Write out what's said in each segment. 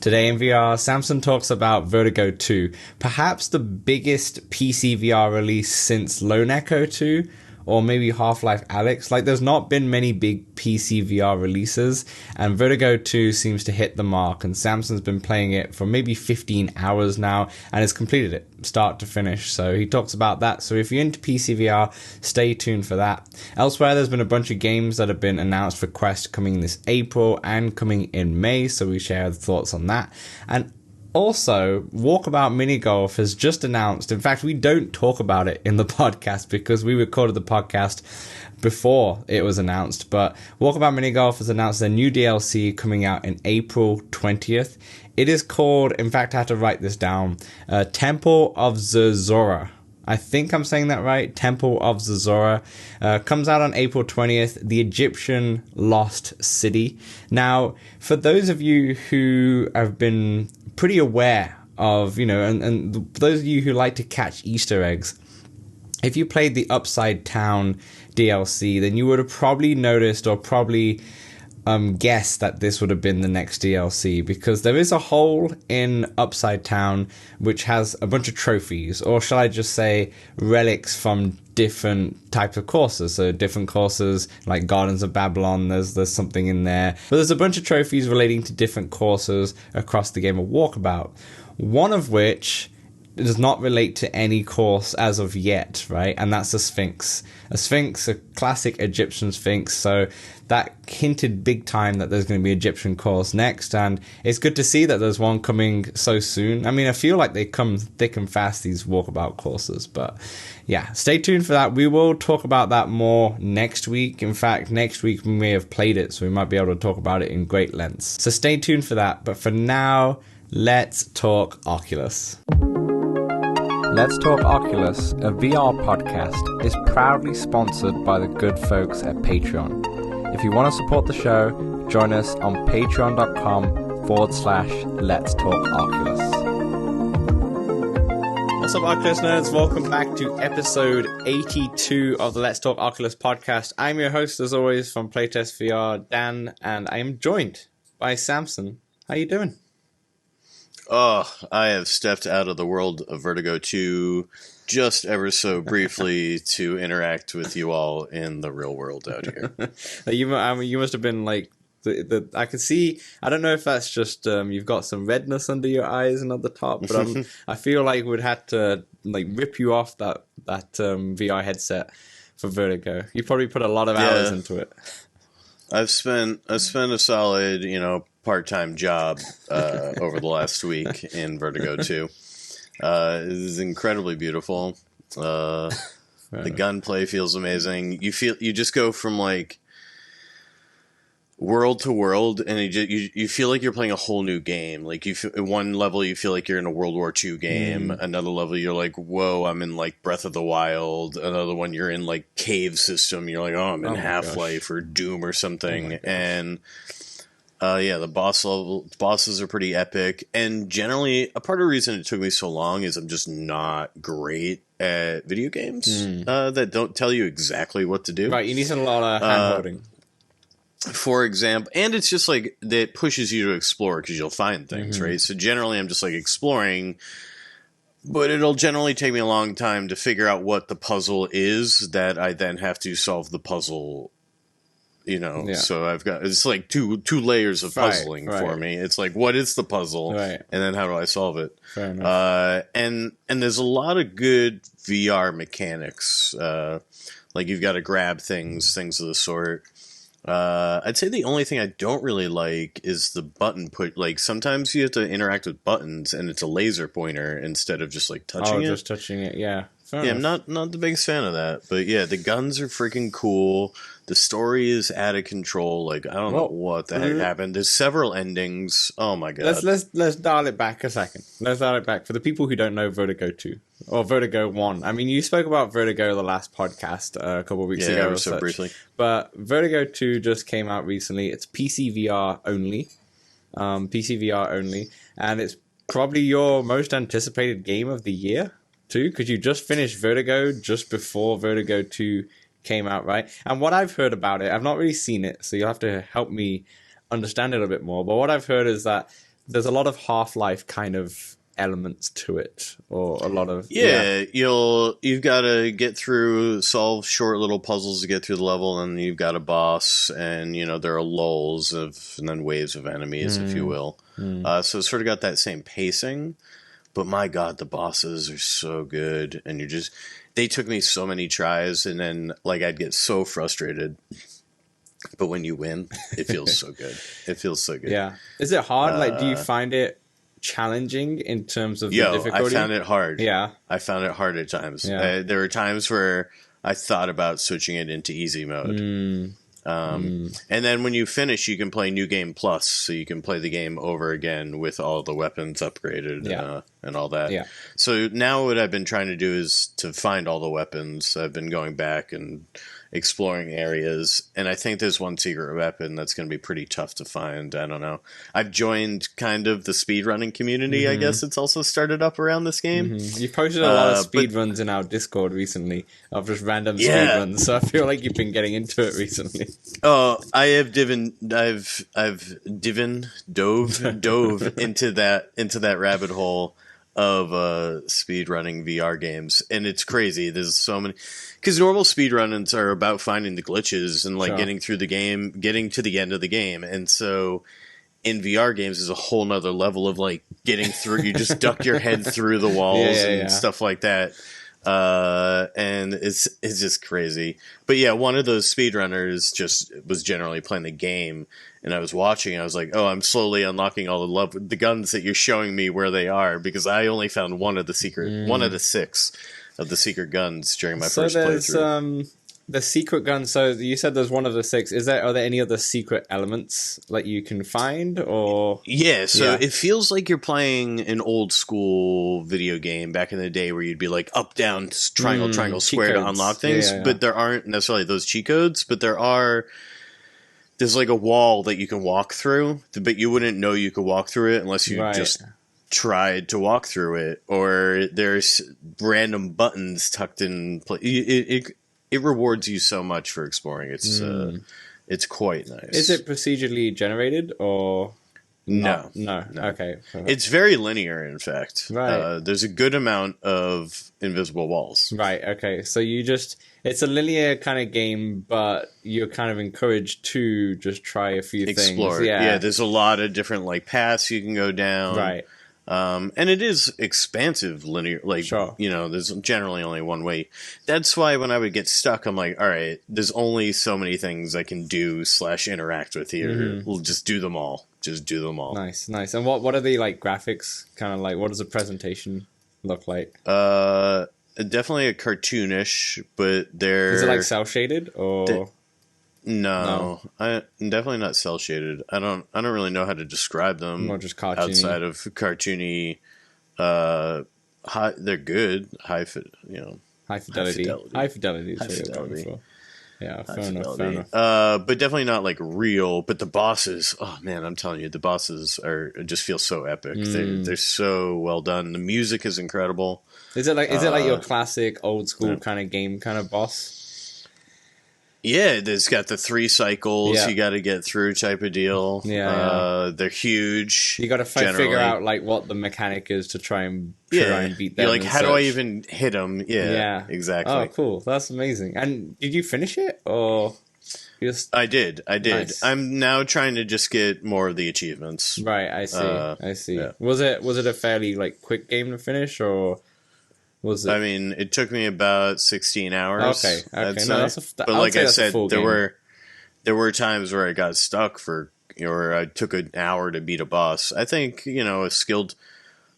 Today in VR, Samson talks about Vertigo 2, perhaps the biggest PCVR release since Lone Echo 2, or maybe Half-Life Alyx. Like, there's not been many big PCVR releases, and Vertigo 2 seems to hit the mark, and Samson's been playing it for maybe 15 hours now, and has completed it, start to finish. So he talks about that. So if you're into PCVR, stay tuned for that. Elsewhere, there's been a bunch of games that have been announced for Quest coming this April and coming in May, so we share the thoughts on that. And also, Walkabout Mini Golf has just announced, in fact, we don't talk about it in the podcast because we recorded the podcast before it was announced, but Walkabout Mini Golf has announced their new DLC coming out in April 20th. It is called, in fact, I had to write this down, Temple of Zora. I think I'm saying that right. Temple of Zora comes out on April 20th, the Egyptian Lost City. Now, for those of you who have been pretty aware of, and those of you who like to catch Easter eggs, if you played the Upside Down DLC, then you would have probably noticed or probably guessed that this would have been the next DLC, because there is a hole in Upside Down which has a bunch of trophies, or shall I just say relics from different types of courses. So different courses like Gardens of Babylon, there's something in there, but there's a bunch of trophies relating to different courses across the game of Walkabout, one of which does not relate to any course as of yet, right? And that's a Sphinx. A Sphinx, a classic Egyptian Sphinx. So that hinted big time that there's going to be an Egyptian course next. And it's good to see that there's one coming so soon. I mean, I feel like they come thick and fast, these Walkabout courses. But yeah, stay tuned for that. We will talk about that more next week. In fact, next week we may have played it, so we might be able to talk about it in great lengths. So stay tuned for that. But for now, let's talk Oculus. Let's Talk Oculus, a VR podcast, is proudly sponsored by the good folks at Patreon. If you want to support the show, join us on patreon.com/Let's Talk Oculus. What's up, Oculus nerds? Welcome back to episode 82 of the Let's Talk Oculus podcast. I'm your host, as always, from Playtest VR, Dan, and I am joined by Samson. How you doing? Oh, I have stepped out of the world of Vertigo 2 just ever so briefly to interact with you all in the real world out here. You must have been like, I can see, I don't know if that's just you've got some redness under your eyes and at the top, but I feel like we'd have to like rip you off that VR headset for Vertigo. You probably put a lot of hours into it. I've spent a solid, part-time job over the last week in Vertigo 2. It is incredibly beautiful. The gunplay feels amazing. You just go from like world to world, and you feel like you're playing a whole new game. Like at one level you feel like you're in a World War II game. Another level you're like, whoa, I'm in like Breath of the Wild. Another one you're in like cave system. You're like, oh, I'm in Half-Life or Doom or something. And the bosses are pretty epic. And generally, a part of the reason it took me so long is I'm just not great at video games that don't tell you exactly what to do. Right, you need a lot of hand-holding. For example, and it's just like that pushes you to explore because you'll find things, right? So generally I'm just like exploring, but it'll generally take me a long time to figure out what the puzzle is that I then have to solve the puzzle, So I've got, it's like two layers of puzzling for me. It's like, what is the puzzle? Right. And then how do I solve it? Fair enough. And there's a lot of good VR mechanics. Like you've got to grab things of the sort. I'd say the only thing I don't really like is the button put. Like sometimes you have to interact with buttons, and it's a laser pointer instead of just like touching it. Just touching it, yeah. Fair enough. I'm not the biggest fan of that, but yeah, the guns are freaking cool. The story is out of control. Like I don't know what the heck happened. There's several endings. Oh my god. Let's dial it back a second. Let's dial it back for the people who don't know Vertigo 2 or Vertigo 1. I mean, you spoke about Vertigo the last podcast a couple of weeks ago. Yeah, so briefly. But Vertigo 2 just came out recently. It's PCVR only. And it's probably your most anticipated game of the year too, because you just finished Vertigo just before Vertigo 2 came out, right? And what I've heard about it, I've not really seen it, so you'll have to help me understand it a bit more. But what I've heard is that there's a lot of Half-Life kind of elements to it, or a lot of you've got to solve short little puzzles to get through the level, and you've got a boss, and there are lulls and then waves of enemies, if you will. So it's sort of got that same pacing, but my god, the bosses are so good, and they took me so many tries, and then I'd get so frustrated. But when you win, it feels so good. It feels so good. Yeah. Is it hard? Do you find it challenging in terms of the difficulty? I found it hard. Yeah. I found it hard at times. Yeah. There were times where I thought about switching it into easy mode. And then when you finish, you can play New Game Plus, so you can play the game over again with all the weapons upgraded and all that. Yeah. So now what I've been trying to do is to find all the weapons. I've been going back and exploring areas, and I think there's one secret weapon that's going to be pretty tough to find. I don't know. I've joined kind of the speedrunning community. I guess it's also started up around this game. You've posted a lot of speedruns in our Discord recently of just random speedruns, so I feel like you've been getting into it recently. Oh, I have dove into that rabbit hole of speedrunning VR games, and it's crazy. There's so many, because normal speedruns are about finding the glitches and getting through the game, getting to the end of the game, and so in VR games is a whole nother level of getting through. You just duck your head through the walls and stuff like that. And it's just crazy. But yeah, one of those speedrunners just was generally playing the game, and I was watching. I was like, oh, I'm slowly unlocking all the guns that you're showing me where they are, because I only found one of the 6 of the secret guns during my first playthrough. The secret gun. So you said there's one of the 6. Are there any other secret elements you can find, or? Yeah. So it feels like you're playing an old school video game back in the day where you'd be up, down, triangle, square to unlock things. But there aren't necessarily those cheat codes, but there's a wall that you can walk through, but you wouldn't know you could walk through it unless you just tried to walk through it, or there's random buttons tucked in. It rewards you so much for exploring. It's quite nice. Is it procedurally generated or no? No. Okay. It's very linear, in fact. Right. There's a good amount of invisible walls. Right. Okay. So it's a linear kind of game, but you're kind of encouraged to just try a few Explore. things. Yeah. There's a lot of different paths you can go down. Right. And it is expansive linear, there's generally only one way. That's why when I would get stuck, I'm like, all right, there's only so many things I can do / interact with here. We'll just do them all. Just do them all. Nice. And what are the graphics kind of like? What does the presentation look like? Definitely a cartoonish, but is it cel shaded or? No, I'm definitely not cel shaded. I don't really know how to describe them. More just cartoony. Outside of cartoony. They're good. High fidelity. High fidelity. Yeah, fair enough. But definitely not real. But the bosses, oh man, I'm telling you, the bosses just feel so epic. They're so well done. The music is incredible. Is it like your classic old school kind of game kind of boss? Yeah, there's got the 3 cycles you got to get through type of deal. They're huge. You got to figure out what the mechanic is to try and beat them. You're how do I even hit them? Yeah, exactly. Oh, cool. That's amazing. And did you finish it or? I did. Nice. I'm now trying to just get more of the achievements. Right, I see. Yeah. Was it a fairly quick game to finish, or? Was it? I mean, it took me about 16 hours. Okay. No, but like I said, there were times where I got stuck or I took an hour to beat a boss. I think a skilled.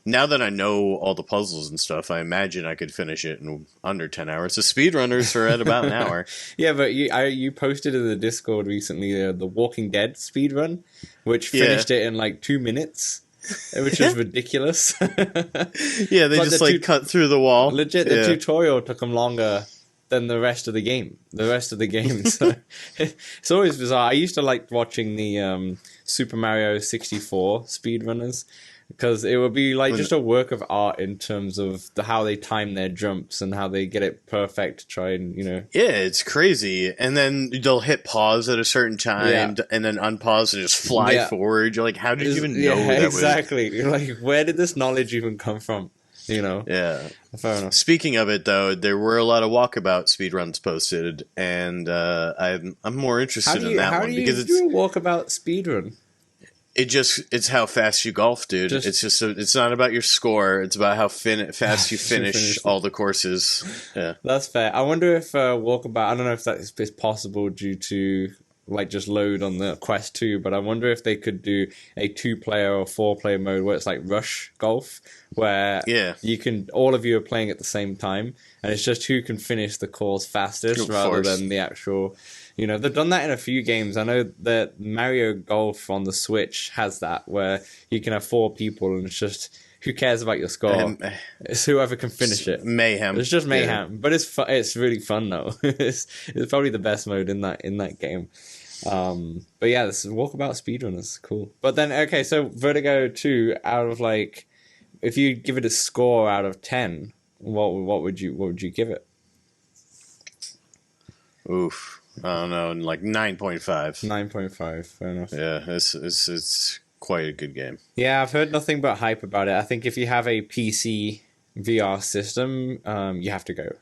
Now that I know all the puzzles and stuff, I imagine I could finish it in under 10 hours. The speedrunners are at about an hour. Yeah, but you posted in the Discord recently the Walking Dead speedrun, which finished it in 2 minutes. Which is ridiculous. Yeah, they just cut through the wall. Legit, the tutorial took them longer than the rest of the games. It's always bizarre. I used to like watching the Super Mario 64 speedrunners. Because it would be like just a work of art in terms of how they time their jumps and how they get it perfect to try and, Yeah, it's crazy. And then they'll hit pause at a certain time and then unpause and just fly forward. You're like, how did you even know that exactly. You're like, where did this knowledge even come from? Yeah. Fair enough. Speaking of it, though, there were a lot of Walkabout speedruns posted, and I'm more interested in that one. How do you do a Walkabout speedrun? It's how fast you golf, dude. It's not about your score. It's about how fast you finish all the courses. Yeah, that's fair. I wonder if Walkabout. I don't know if that is possible due to like just load on the Quest 2, but I wonder if they could do a 2-player or 4-player mode where it's like Rush Golf, where all of you are playing at the same time, and it's just who can finish the course fastest rather than the actual. They've done that in a few games. I know that Mario Golf on the Switch has that, where you can have 4 people and it's just, who cares about your score? It's whoever can finish it. Mayhem. It's just mayhem. But it's really fun, though. It's probably the best mode in that game. But yeah, this is Walkabout speedrunners. Cool. But then, okay, so Vertigo 2, out of like, if you give it a score out of 10, what would you give it? Oof. I don't know, like 9.5. 9.5, fair enough. Yeah, it's quite a good game. Yeah, I've heard nothing but hype about it. I think if you have a PC VR system, you have to get it.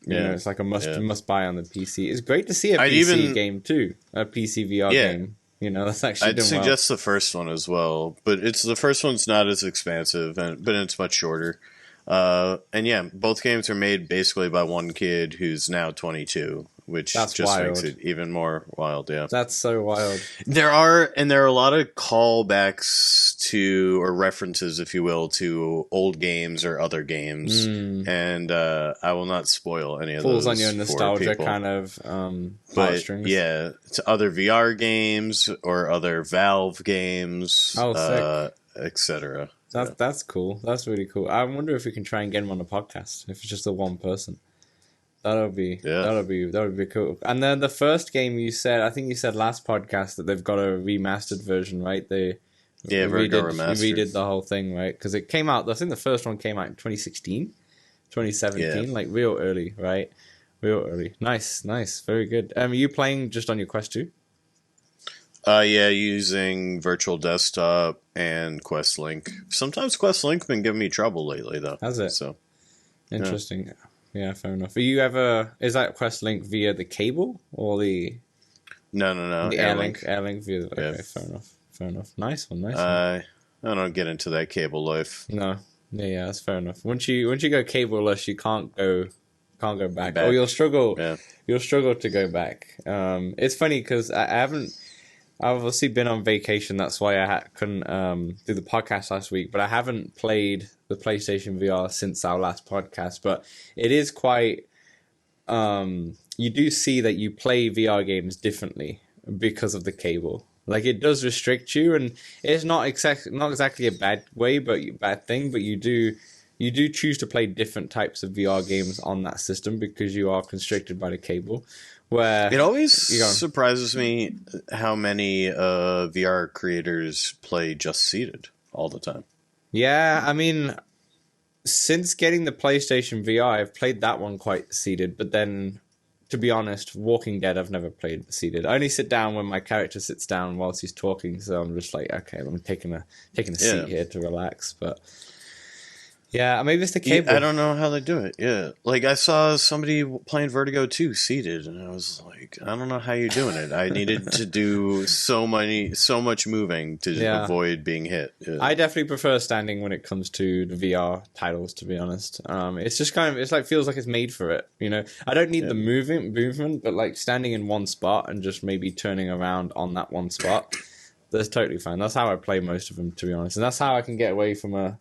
It's like a must buy on the PC. It's great to see a PC game too, a PC VR game. That's actually I'd suggest the first one as well, but the first one's not as expansive, but it's much shorter. And yeah, both games are made basically by one kid who's now 22. Which That's just wild. makes it even more wild, yeah. That's so wild. There are a lot of callbacks to, or references, if you will, to old games or other games, and I will not spoil any of those. Falls on your nostalgia kind of heartstrings. Yeah, to other VR games or other Valve games, etc. That's cool. That's really cool. I wonder if we can try and get him on a podcast if it's just the one person. That'll be cool. And then the first game I think you said last podcast that they've got a remastered version, right? Vertigo Remastered. Redid the whole thing, right? Because it came out. I think the first one came out in 2016, 2017, like real early, right? Real early. Nice, very good. Are you playing just on your Quest 2? Yeah, using Virtual Desktop and Quest Link. Sometimes Quest Link been giving me trouble lately, though. Has it? So interesting. Yeah, fair enough. Is that Quest Link via the cable or the... No. The Airlink via the... Okay, fair enough. Nice one. I don't get into that cable life. No. Yeah, that's fair enough. Once you go cableless, you can't go back. Or you'll struggle. Yeah. You'll struggle to go back. It's funny because I've obviously been on vacation. That's why I couldn't do the podcast last week. But I haven't played the PlayStation VR since our last podcast. But it is quite... you do see that you play VR games differently because of the cable. Like, it does restrict you, and it's not exactly a bad thing, but you do choose to play different types of VR games on that system because you are constricted by the cable. Where it always surprises me how many VR creators play just seated all the time. Yeah, I mean, since getting the PlayStation VR, I've played that one quite seated, but then, to be honest, Walking Dead I've never played seated. I only sit down when my character sits down whilst he's talking, so I'm just like, okay, I'm taking a seat here to relax, but... Yeah, maybe it's the cable. I don't know how they do it. Yeah, like I saw somebody playing Vertigo 2 seated, and I was like, I don't know how you're doing it. I needed to do so much moving to avoid being hit. Yeah. I definitely prefer standing when it comes to the VR titles, to be honest. It's just feels like it's made for it. I don't need the movement, but like standing in one spot and just maybe turning around on that one spot, that's totally fine. That's how I play most of them, to be honest, and that's how I can get away from a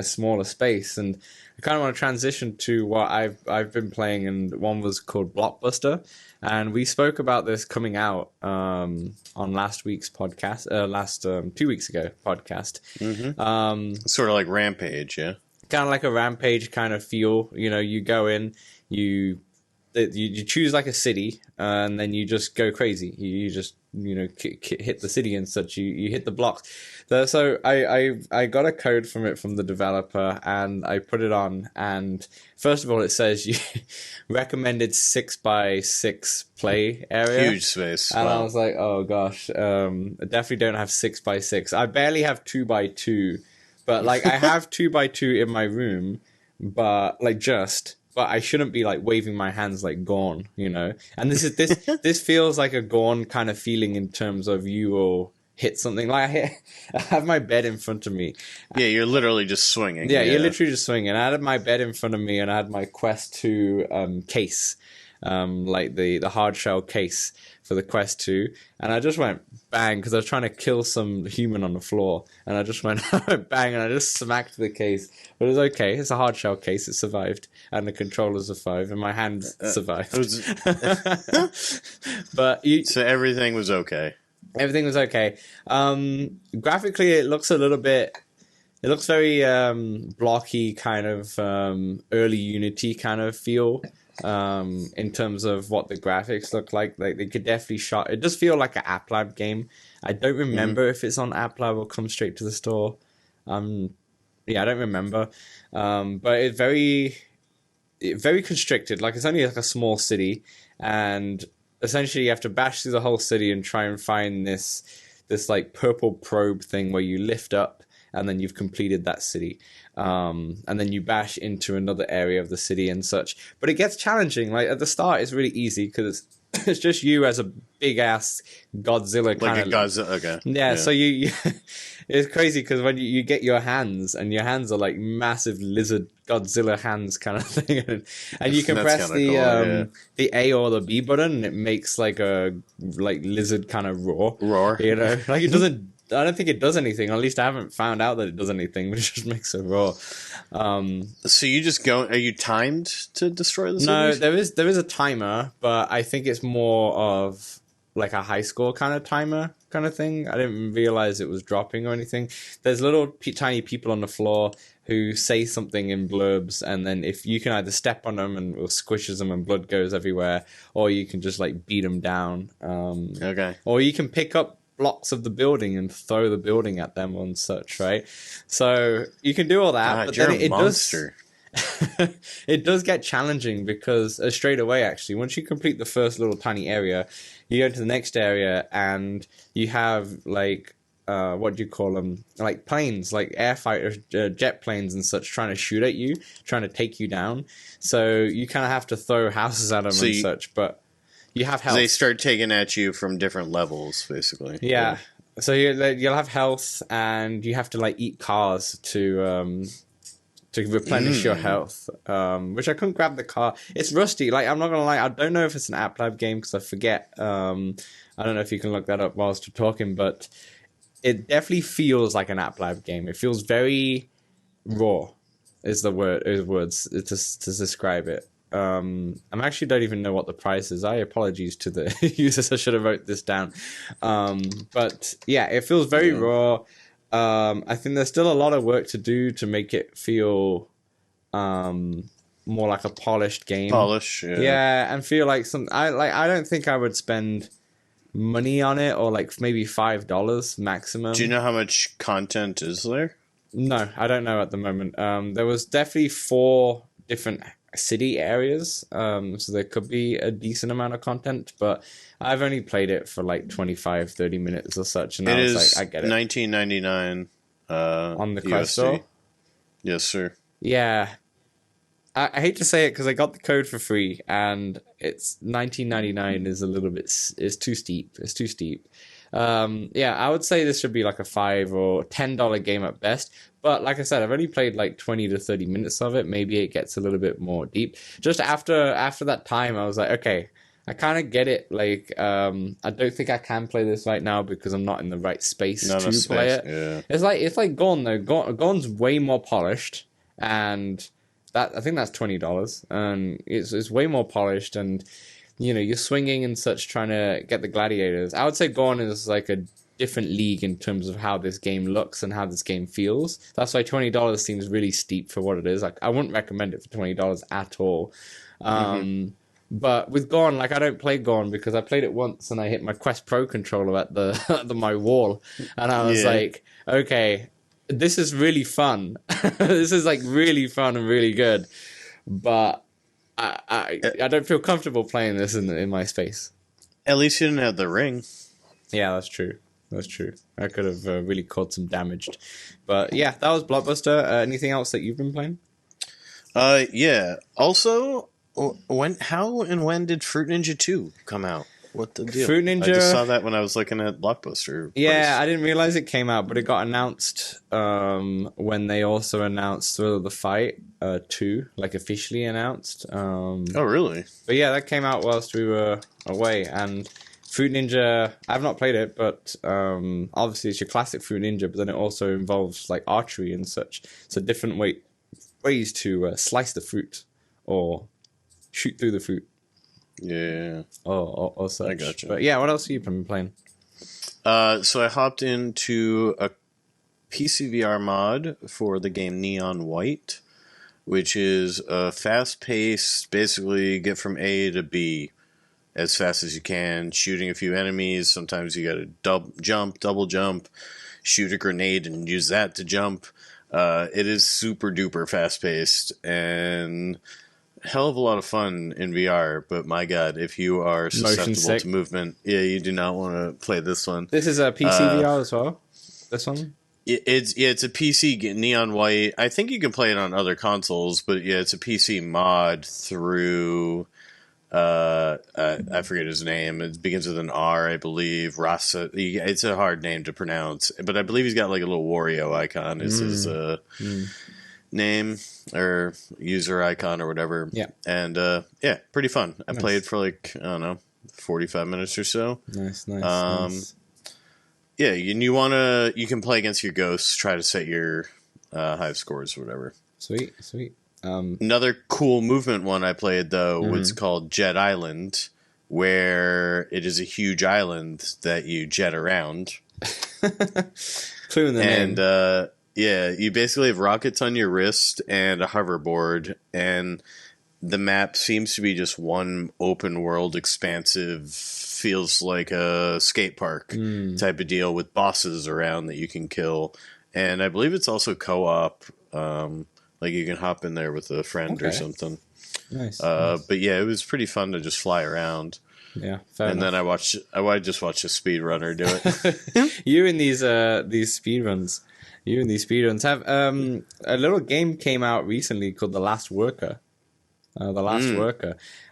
smaller space. And I kind of want to transition to what I've been playing, and one was called Blockbuster, and we spoke about this coming out on last week's podcast, 2 weeks ago podcast. Mm-hmm. Sort of like Rampage, yeah. Kind of like a Rampage kind of feel. You go in, you choose like a city, and then you just go crazy. You just hit the city and such. You hit the blocks. So I got a code from the developer, and I put it on. And first of all, it says you recommended 6x6 play area. Huge space. And wow. I was like, oh gosh, I definitely don't have 6x6. I barely have 2x2, but like I have 2x2 in my room, but I shouldn't be like waving my hands like Gorn, And this feels like a Gorn kind of feeling in terms of you will hit something. Like I have my bed in front of me. Yeah, you're literally just swinging. Yeah, you're literally just swinging. I had my bed in front of me, and I had my Quest 2 case, like the hard shell case for the Quest 2, and I just went bang because I was trying to kill some human on the floor, and I just went bang, and I just smacked the case. But it was okay. It's a hard shell case. It survived, and the controller survived, and my hand survived. But so everything was okay. Everything was okay. Graphically, it looks a little bit. It looks very blocky, kind of early Unity kind of feel. In terms of what the graphics look like they could definitely shot. It does feel like an App Lab game. I don't remember if it's on App Lab or come straight to the store. I don't remember. But it's very constricted. Like it's only like a small city, and essentially you have to bash through the whole city and try and find this like purple probe thing where you lift up, and then you've completed that city. And then you bash into another area of the city and such. But it gets challenging. Like at the start, it's really easy because it's just you as a big ass Godzilla kind of. Like a Godzilla. Okay. Yeah. So you it's crazy because when you get your hands, and your hands are like massive lizard Godzilla hands kind of thing, and you can press the A or the B button, and it makes like a lizard kind of roar. Like it doesn't. I don't think it does anything. At least I haven't found out that it does anything, but it just makes a roar. So you just go... Are you timed to destroy the cities? No, there is a timer, but I think it's more of like a high score kind of timer kind of thing. I didn't realize it was dropping or anything. There's little tiny people on the floor who say something in blurbs, and then if you can either step on them and it squishes them and blood goes everywhere, or you can just like beat them down. Okay. Or you can pick up blocks of the building and throw the building at them and such, right? So you can do all that, God, but you're then a monster. It does get challenging because straight away, actually, once you complete the first little tiny area, you go to the next area and you have like what do you call them? Like planes, like air fighters, jet planes and such, trying to shoot at you, trying to take you down. So you kind of have to throw houses at them such, but you have health. They start taking at you from different levels, basically. Yeah. So you'll have health, and you have to like eat cars to replenish your health. Which I couldn't grab the car. It's rusty. Like I'm not gonna lie, I don't know if it's an App Lab game because I forget. I don't know if you can look that up whilst we're talking, but it definitely feels like an App Lab game. It feels very raw. Is the words to describe it. I actually don't even know what the price is. Apologies to the users. I should have wrote this down. But yeah, it feels very raw. I think there's still a lot of work to do to make it feel more like a polished game. Yeah, and feel like I don't think I would spend money on it, or like maybe $5 maximum. Do you know how much content is there? No, I don't know at the moment. There was definitely 4 different city areas, so there could be a decent amount of content, but I've only played it for like 25-30 minutes or such, and I was like, I get it. $19.99 on the Quest store. Yes, sir. Yeah, I hate to say it because I got the code for free, and it's $19.99 is a little bit too steep. It's too steep. Yeah, I would say this should be like a $5 or $10 game at best. But like I said, I've only played like 20 to 30 minutes of it. Maybe it gets a little bit more deep. Just after that time, I was like, okay, I kind of get it. Like, I don't think I can play this right now because I'm not in the right space to play it. Yeah. It's like Gorn though. Gorn's way more polished, and I think that's $20, and it's way more polished, and you're swinging and such, trying to get the gladiators. I would say Gorn is like a different league in terms of how this game looks and how this game feels. That's why $20 seems really steep for what it is. Like, I wouldn't recommend it for $20 at all. But with Gorn, like I don't play Gorn because I played it once and I hit my Quest Pro controller at the my wall, and I was Yeah. like, okay, this is really fun. This is like really fun and really good, but I don't feel comfortable playing this in my space. At least you didn't have the ring. Yeah, that's true. That's true. I could have really caused some damage. But yeah, that was Blockbuster. Anything else that you've been playing? Yeah. Also, how and when did Fruit Ninja 2 come out? What the deal? Fruit Ninja. I just saw that when I was looking at Blockbuster. Yeah, I didn't realize it came out, but it got announced when they also announced Thrill of the Fight 2, like officially announced. Oh, really? But yeah, that came out whilst we were away, and Fruit Ninja, I've not played it, but obviously it's your classic Fruit Ninja, but then it also involves like archery and such. So different ways to slice the fruit or shoot through the fruit. Yeah. Or such. I gotcha. But yeah, what else have you been playing? So I hopped into a PCVR mod for the game Neon White, which is a fast-paced, basically get from A to B as fast as you can, shooting a few enemies. Sometimes you got to double jump, shoot a grenade and use that to jump. It is super duper fast-paced and hell of a lot of fun in VR, but my god, if you are susceptible to movement, yeah, you do not want to play this one. This is a PC VR as well? This one? It's a PC Neon White. I think you can play it on other consoles, but yeah, it's a PC mod through I forget his name. It begins with an R, I believe. Rasa. It's a hard name to pronounce, but I believe he's got like a little Wario icon is his name or user icon or whatever. Yeah. And yeah, pretty fun. I played for like, I don't know, 45 minutes or so. Nice. Yeah, and you can play against your ghosts, try to set your hive scores or whatever. Sweet. Another cool movement one I played though was called Jet Island, where it is a huge island that you jet around. Clue in the name. And yeah, you basically have rockets on your wrist and a hoverboard, and the map seems to be just one open world, expansive, feels like a skate park type of deal with bosses around that you can kill. And I believe it's also co-op. Like you can hop in there with a friend or something. Nice. But yeah, it was pretty fun to just fly around. Yeah, fair and enough. Then I just watched a speedrunner do it. You and these speedruns. You and these speedruns have a little game came out recently called The Last Worker.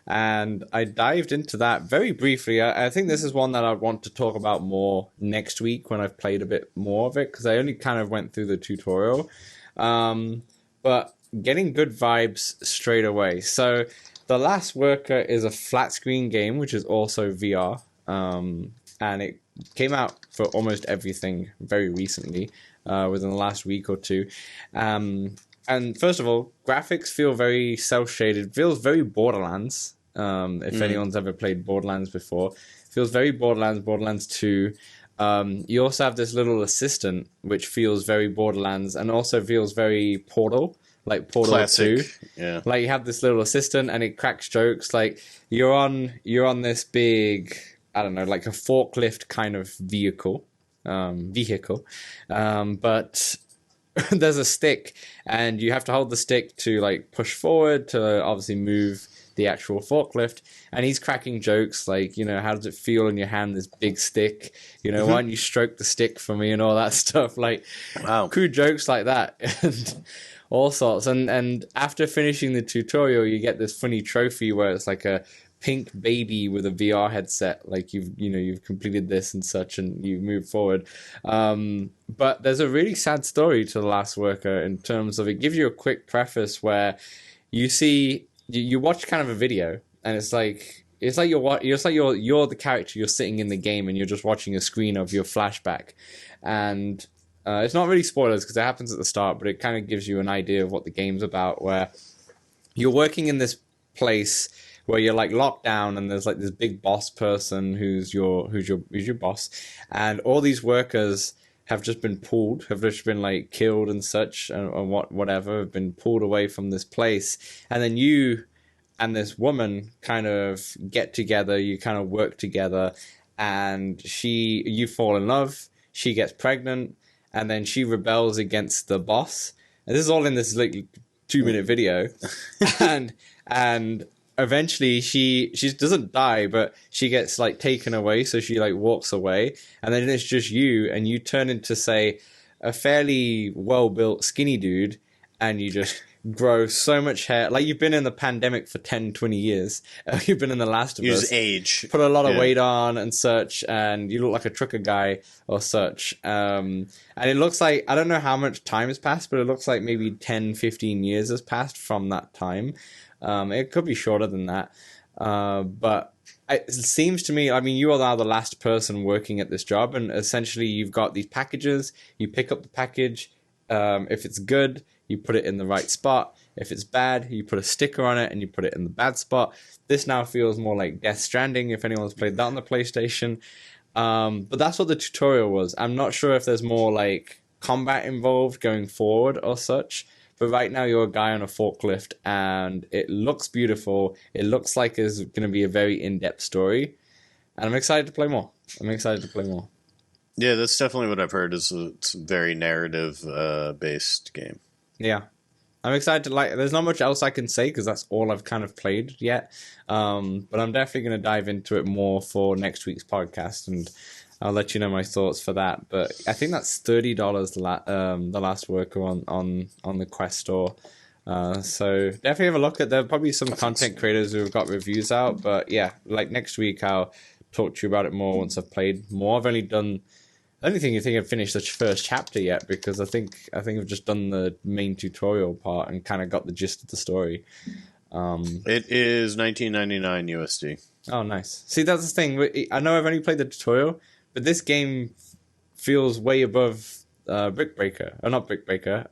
And I dived into that very briefly. I think this is one that I want to talk about more next week when I've played a bit more of it, because I only kind of went through the tutorial. But getting good vibes straight away. So The Last Worker is a flat screen game, which is also VR. And it came out for almost everything very recently, within the last week or two. And first of all, graphics feel very cel-shaded, feels very Borderlands. If anyone's ever played Borderlands before, feels very Borderlands 2. You also have this little assistant, which feels very Borderlands and also feels very Portal, like Portal Classic. 2. Yeah. Like you have this little assistant and it cracks jokes. Like you're on this big, I don't know, like a forklift kind of vehicle. But there's a stick and you have to hold the stick to like push forward to obviously move the actual forklift, and he's cracking jokes like, you know, how does it feel in your hand, this big stick, you know, why don't you stroke the stick for me and all that stuff, like cool jokes like that. And all sorts. And after finishing the tutorial, you get this funny trophy where it's like a pink baby with a VR headset, like you've completed this and such, and you move forward. But there's a really sad story to The Last Worker in terms of, it gives you a quick preface where you see you watch kind of a video, and it's like you're the character, you're sitting in the game and you're just watching a screen of your flashback, and it's not really spoilers because it happens at the start, but it kind of gives you an idea of what the game's about, where you're working in this place where you're like locked down, and there's like this big boss person who's your boss, and all these workers have just been like killed and such, and whatever, have been pulled away from this place, and then you and this woman kind of get together. You kind of work together, and you fall in love. She gets pregnant, and then she rebels against the boss. And this is all in this like 2-minute video, and eventually she doesn't die, but she gets like taken away. So she like walks away, and then it's just you, and you turn into, say, a fairly well-built skinny dude, and you just grow so much hair. Like, you've been in the pandemic for 10, 20 years. You've been in The Last of Us. You just age. Put a lot of weight on and such, and you look like a trucker guy or such. And it looks like, I don't know how much time has passed, but it looks like maybe 10, 15 years has passed from that time. It could be shorter than that. But it seems to me, I mean, you are now the last person working at this job, and essentially you've got these packages. You pick up the package. If it's good, you put it in the right spot. If it's bad, you put a sticker on it and you put it in the bad spot. This now feels more like Death Stranding, if anyone's played that on the PlayStation. But that's what the tutorial was. I'm not sure if there's more like combat involved going forward or such. But right now you're a guy on a forklift, and it looks beautiful. It looks like it's going to be a very in-depth story. And I'm excited to play more. Yeah, that's definitely what I've heard. It's a very narrative based game. Yeah. I'm excited to there's not much else I can say because that's all I've kind of played yet. But I'm definitely going to dive into it more for next week's podcast, and I'll let you know my thoughts for that. But I think that's $30 the last worker on the Quest store. So definitely have a look at there. Probably some content creators who have got reviews out. But yeah, like next week I'll talk to you about it more once I've played more. I've only done... I don't think I've finished the first chapter yet, because I think I've just done the main tutorial part and kind of got the gist of the story. It is $19.99 USD. Oh, nice. See, that's the thing. I know I've only played the tutorial, but this game feels way above Brick Breaker. Or not Brick Breaker.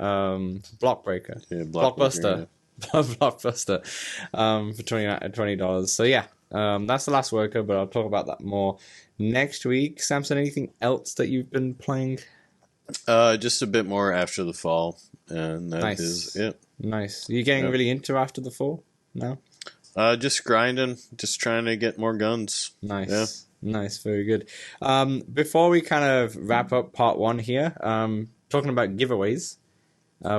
Block Breaker. Yeah, Blockbuster. Yeah. Blockbuster. For $20. So yeah, that's the last worker, but I'll talk about that more next week. Samson, anything else that you've been playing? Just a bit more After the Fall, and that is it. Nice. Are you getting really into After the Fall now? Just grinding, just trying to get more guns. Nice. Yeah. Nice, very good. Before we kind of wrap up part 1 here, talking about giveaways,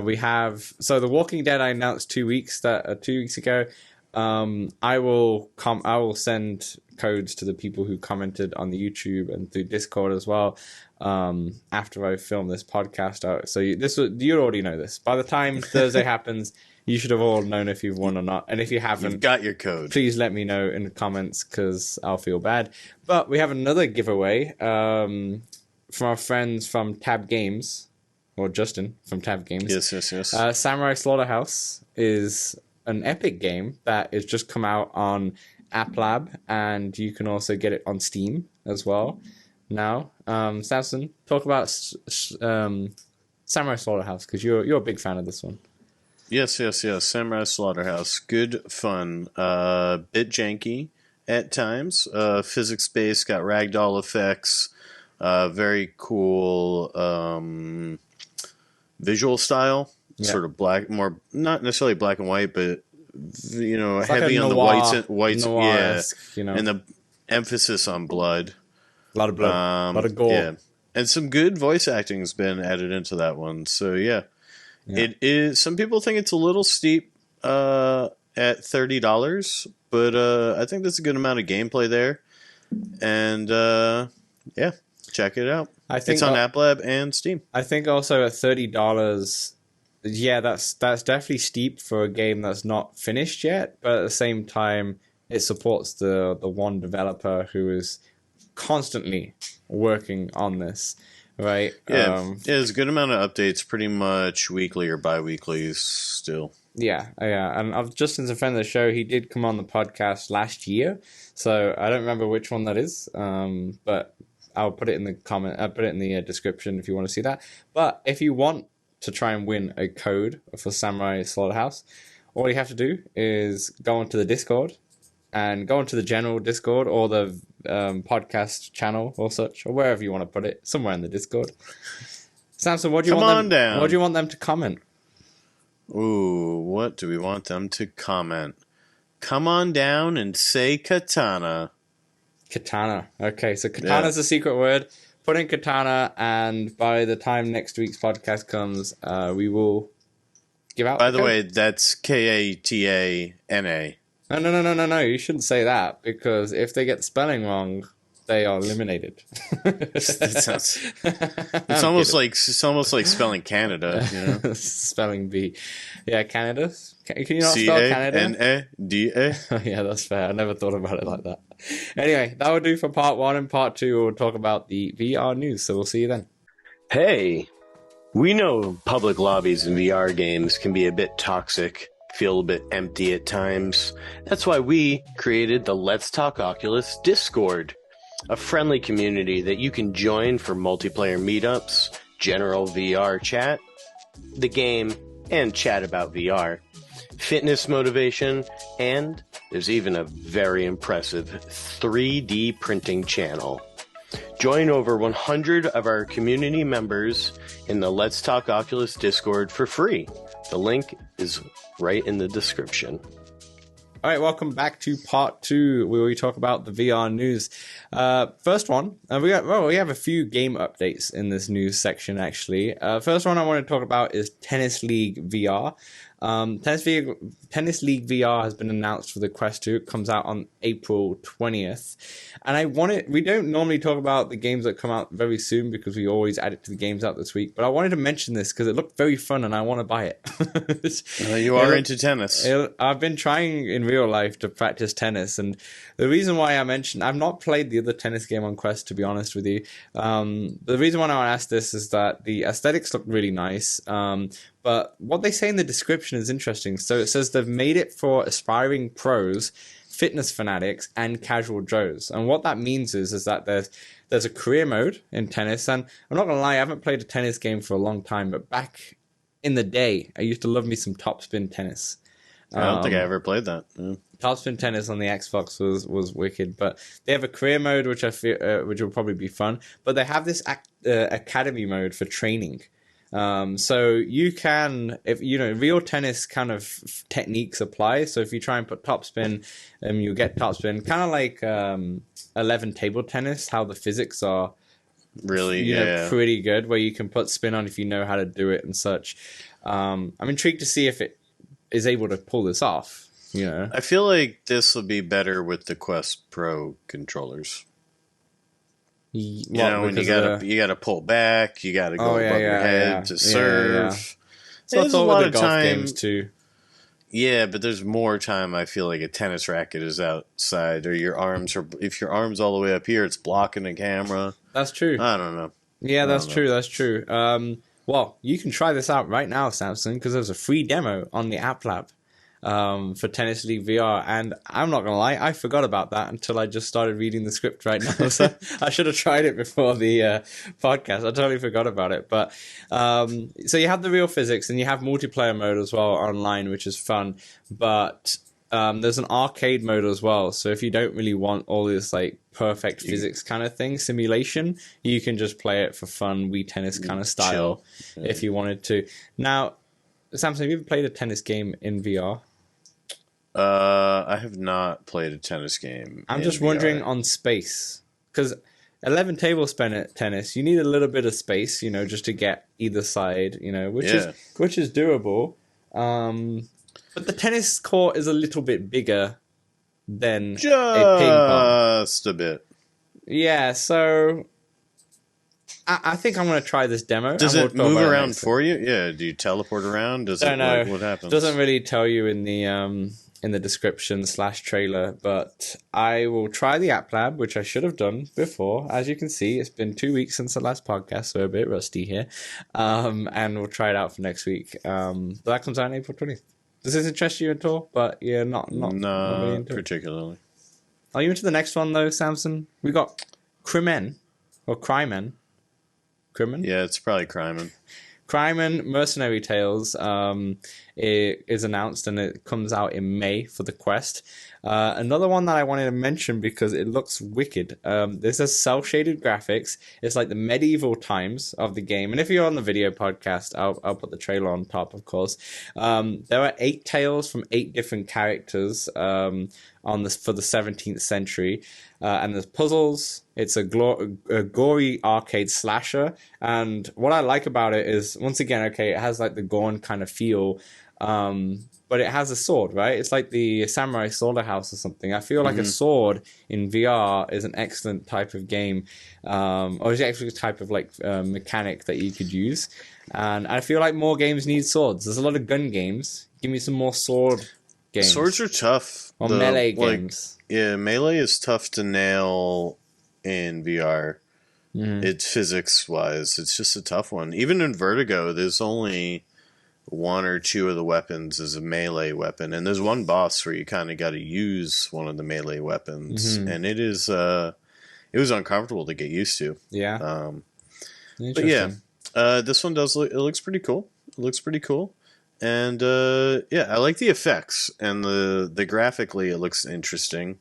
we have... So The Walking Dead I announced 2 weeks ago. I will send codes to the people who commented on the YouTube and through Discord as well after I film this podcast out. So you already know this. By the time Thursday happens, you should have all known if you've won or not. And if you haven't, you've got your code. Please let me know in the comments, because I'll feel bad. But we have another giveaway from our friends from Tab Games, or Justin from Tab Games. Yes. Samurai Slaughterhouse is an Epic game that has just come out on App Lab, and you can also get it on Steam as well now. Samson, talk about Samurai Slaughterhouse, because you're a big fan of this one. Yes. Samurai Slaughterhouse, good fun. Bit janky at times. Physics-based, got ragdoll effects. Very cool visual style. Yeah. Sort of black, more not necessarily black and white, but it's heavy like on the whites, yeah, and the emphasis on blood. A lot of blood, a lot of gore, yeah, and some good voice acting has been added into that one. So yeah. It is. Some people think it's a little steep at $30, but I think that's a good amount of gameplay there, and yeah, check it out. I think it's on App Lab and Steam. I think also at $30. Yeah, that's definitely steep for a game that's not finished yet, but at the same time, it supports the one developer who is constantly working on this, right? Yeah, there's a good amount of updates, pretty much weekly or bi-weekly still. Yeah, and Justin's a friend of the show. He did come on the podcast last year, so I don't remember which one that is, but I'll put it in the comment. I'll put it in the description if you want to see that. But if you want to try and win a code for Samurai Slaughterhouse, all you have to do is go onto the Discord, and go onto the general Discord or the podcast channel or such, or wherever you want to put it, somewhere in the Discord. Samson, what do you want them to comment? Ooh, what do we want them to comment? come on down and say katana. Katana. Okay, so katana's a secret word. Put in katana, and by the time next week's podcast comes, we will give out. By the way, that's Katana. No. You shouldn't say that, because if they get the spelling wrong, they are eliminated. It's almost like spelling Canada, you know? Spelling bee. Yeah, Canada. Can you not spell Canada? Canada. Yeah, that's fair. I never thought about it like that. Anyway, that will do for part 1. And part 2, we'll talk about the VR news. So we'll see you then. Hey, we know public lobbies in VR games can be a bit toxic, feel a bit empty at times. That's why we created the Let's Talk Oculus Discord, a friendly community that you can join for multiplayer meetups, general VR chat, the game, and chat about VR, fitness motivation, and there's even a very impressive 3D printing channel. Join over 100 of our community members in the Let's Talk Oculus Discord for free. The link is right in the description. All right, welcome back to part 2, where we talk about the VR news. First one, we have a few game updates in this news section, actually. First one I want to talk about is Tennis League VR. Tennis League VR has been announced for the Quest 2. It comes out on April 20th. And we don't normally talk about the games that come out very soon because we always add it to the games out this week. But I wanted to mention this because it looked very fun and I want to buy it. You are into tennis. I've been trying in real life to practice tennis. And the reason why I've not played the other tennis game on Quest, to be honest with you. The reason why I asked this is that the aesthetics look really nice. But what they say in the description is interesting. So it says they've made it for aspiring pros, fitness fanatics, and casual Joes. And what that means is that there's a career mode in tennis. And I'm not going to lie, I haven't played a tennis game for a long time. But back in the day, I used to love me some topspin tennis. I don't think I ever played that. Yeah. Topspin tennis on the Xbox was wicked. But they have a career mode, which I feel which will probably be fun. But they have this academy mode for training. So you can, if you know, real tennis kind of techniques apply. So if you try and put topspin, you'll get topspin, kind of like 11 table tennis, how the physics are really, pretty good, where you can put spin on if you know how to do it and such. I'm intrigued to see if it is able to pull this off. You know, I feel like this will be better with the Quest Pro controllers. You know, when you gotta pull back, you gotta go above your head to serve. Yeah. So there's a lot of golf time games too. Yeah, but there's more time. I feel like a tennis racket is outside, or if your arm's all the way up here, it's blocking the camera. That's true. I don't know. Yeah, that's true. That's true. Well, you can try this out right now, Samson, because there's a free demo on the App Lab. For Tennis League VR, and I'm not gonna lie, I forgot about that until I just started reading the script right now. So I should have tried it before the podcast. I totally forgot about it. But so you have the real physics, and you have multiplayer mode as well online, which is fun. But there's an arcade mode as well. So if you don't really want all this like perfect physics kind of thing, simulation, you can just play it for fun, Wii Tennis kind of style, if you wanted to. Now, Samson, have you ever played a tennis game in VR? I have not played a tennis game. I'm just wondering on space, because 11 table tennis, you need a little bit of space, you know, just to get either side, you know, which is doable. But the tennis court is a little bit bigger than a ping pong. Just a bit. Yeah, so I think I'm going to try this demo. Does it move around for you? Yeah, do you teleport around? Does it know. What happens? Doesn't really tell you in the description / trailer, but I will try the App Lab, which I should have done before. As you can see, it's been 2 weeks since the last podcast, so a bit rusty here. And we'll try it out for next week. But that comes out on April 20th. Does this interest you at all? But yeah, not really into particularly. Are you into the next one though, Samson? We got Crymen or Crymen. Crymen? Yeah, it's probably Crymen. Crymen Mercenary Tales. is announced, and it comes out in May for the Quest. Another one that I wanted to mention because it looks wicked. This has cel-shaded graphics. It's like the medieval times of the game. And if you're on the video podcast, I'll put the trailer on top, of course. There are 8 tales from 8 different characters for the 17th century. And there's puzzles. It's a gory arcade slasher. And what I like about it is, once again, okay, it has like the Gorn kind of feel. But it has a sword, right? It's like the Samurai Slaughterhouse or something. I feel like a sword in VR is an excellent type of game, or is actually a type of like mechanic that you could use. And I feel like more games need swords. There's a lot of gun games. Give me some more sword games. Swords are tough. Or melee games. Yeah, melee is tough to nail in VR. It's physics-wise. It's just a tough one. Even in Vertigo, there's only 1 or 2 of the weapons as a melee weapon, and there's one boss where you kind of got to use one of the melee weapons, and it was uncomfortable to get used to. Yeah. But yeah, this one does look. It looks pretty cool. And yeah, I like the effects and the graphically, it looks interesting.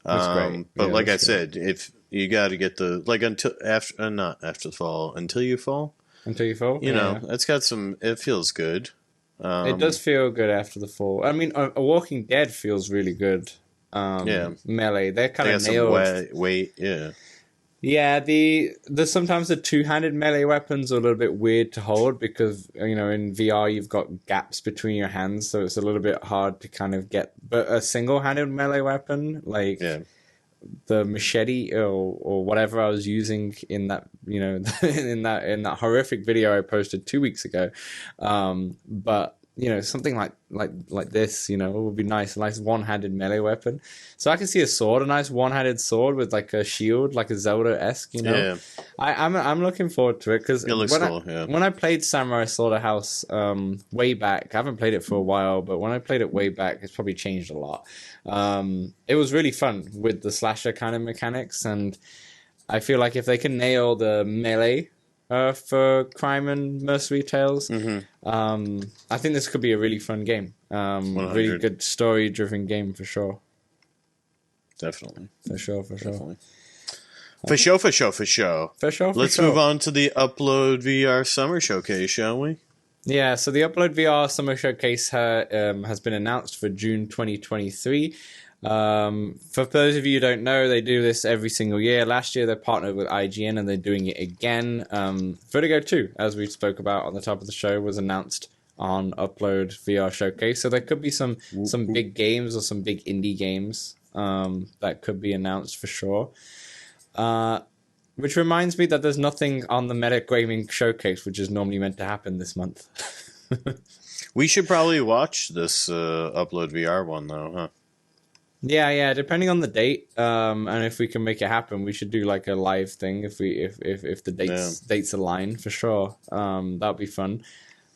That's great. But Yeah, like I that's said, if you got to get not after the fall, until you fall. Until you fall? You know, it's got some... It feels good. It does feel good after the fall. I mean, a Walking Dead feels really good. Melee. They're kind of nailed. Weight, yeah. Yeah, there's sometimes the two-handed melee weapons are a little bit weird to hold because, you know, in VR you've got gaps between your hands, so it's a little bit hard to kind of get... But a single-handed melee weapon, like... Yeah. The machete or whatever I was using in that, you know, in that horrific video I posted 2 weeks ago, but you know, something like this, you know, would be nice. A nice one-handed melee weapon. So I can see a nice one-handed sword with like a shield, like a Zelda-esque, you know. Yeah. I'm looking forward to it because it looks cool. When I played Samurai Slaughterhouse way back, I haven't played it for a while, but when I played it way back, it's probably changed a lot. It was really fun with the slasher kind of mechanics, and I feel like if they can nail the melee for Crime and Mercenary Tales, I think this could be a really fun game. Really good story-driven game for sure. Definitely. For sure. Definitely. For sure. Let's move on to the Upload VR Summer Showcase, shall we? Yeah, so the Upload VR Summer Showcase has been announced for June 2023. For those of you who don't know, they do this every single year. Last year they partnered with IGN and they're doing it again. Vertigo 2, as we spoke about on the top of the show, was announced on Upload VR Showcase. So there could be some big games or some big indie games that could be announced for sure. Which reminds me that there's nothing on the Meta Gaming Showcase, which is normally meant to happen this month. We should probably watch this Upload VR one, though, huh? Yeah. Depending on the date, and if we can make it happen, we should do like a live thing if the dates align for sure. That'd be fun.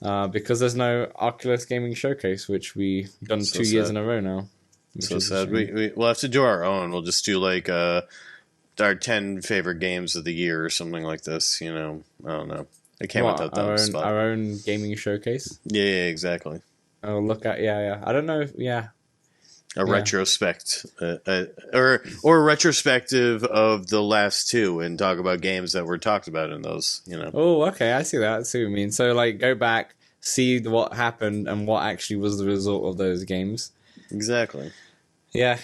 Because there's no Oculus Gaming Showcase, which we've done 2 years in a row now. So sad. We'll have to do our own. We'll just do like our 10 favorite games of the year or something like this. You know, I don't know. I can't without that spot. Our own gaming showcase. Yeah, exactly. Oh, look at I don't know. A retrospect, or a retrospective of the last 2, and talk about games that were talked about in those. You know. Oh, okay. I see that. I see what you mean. So, like, go back, see what happened, and what actually was the result of those games. Exactly. Yeah.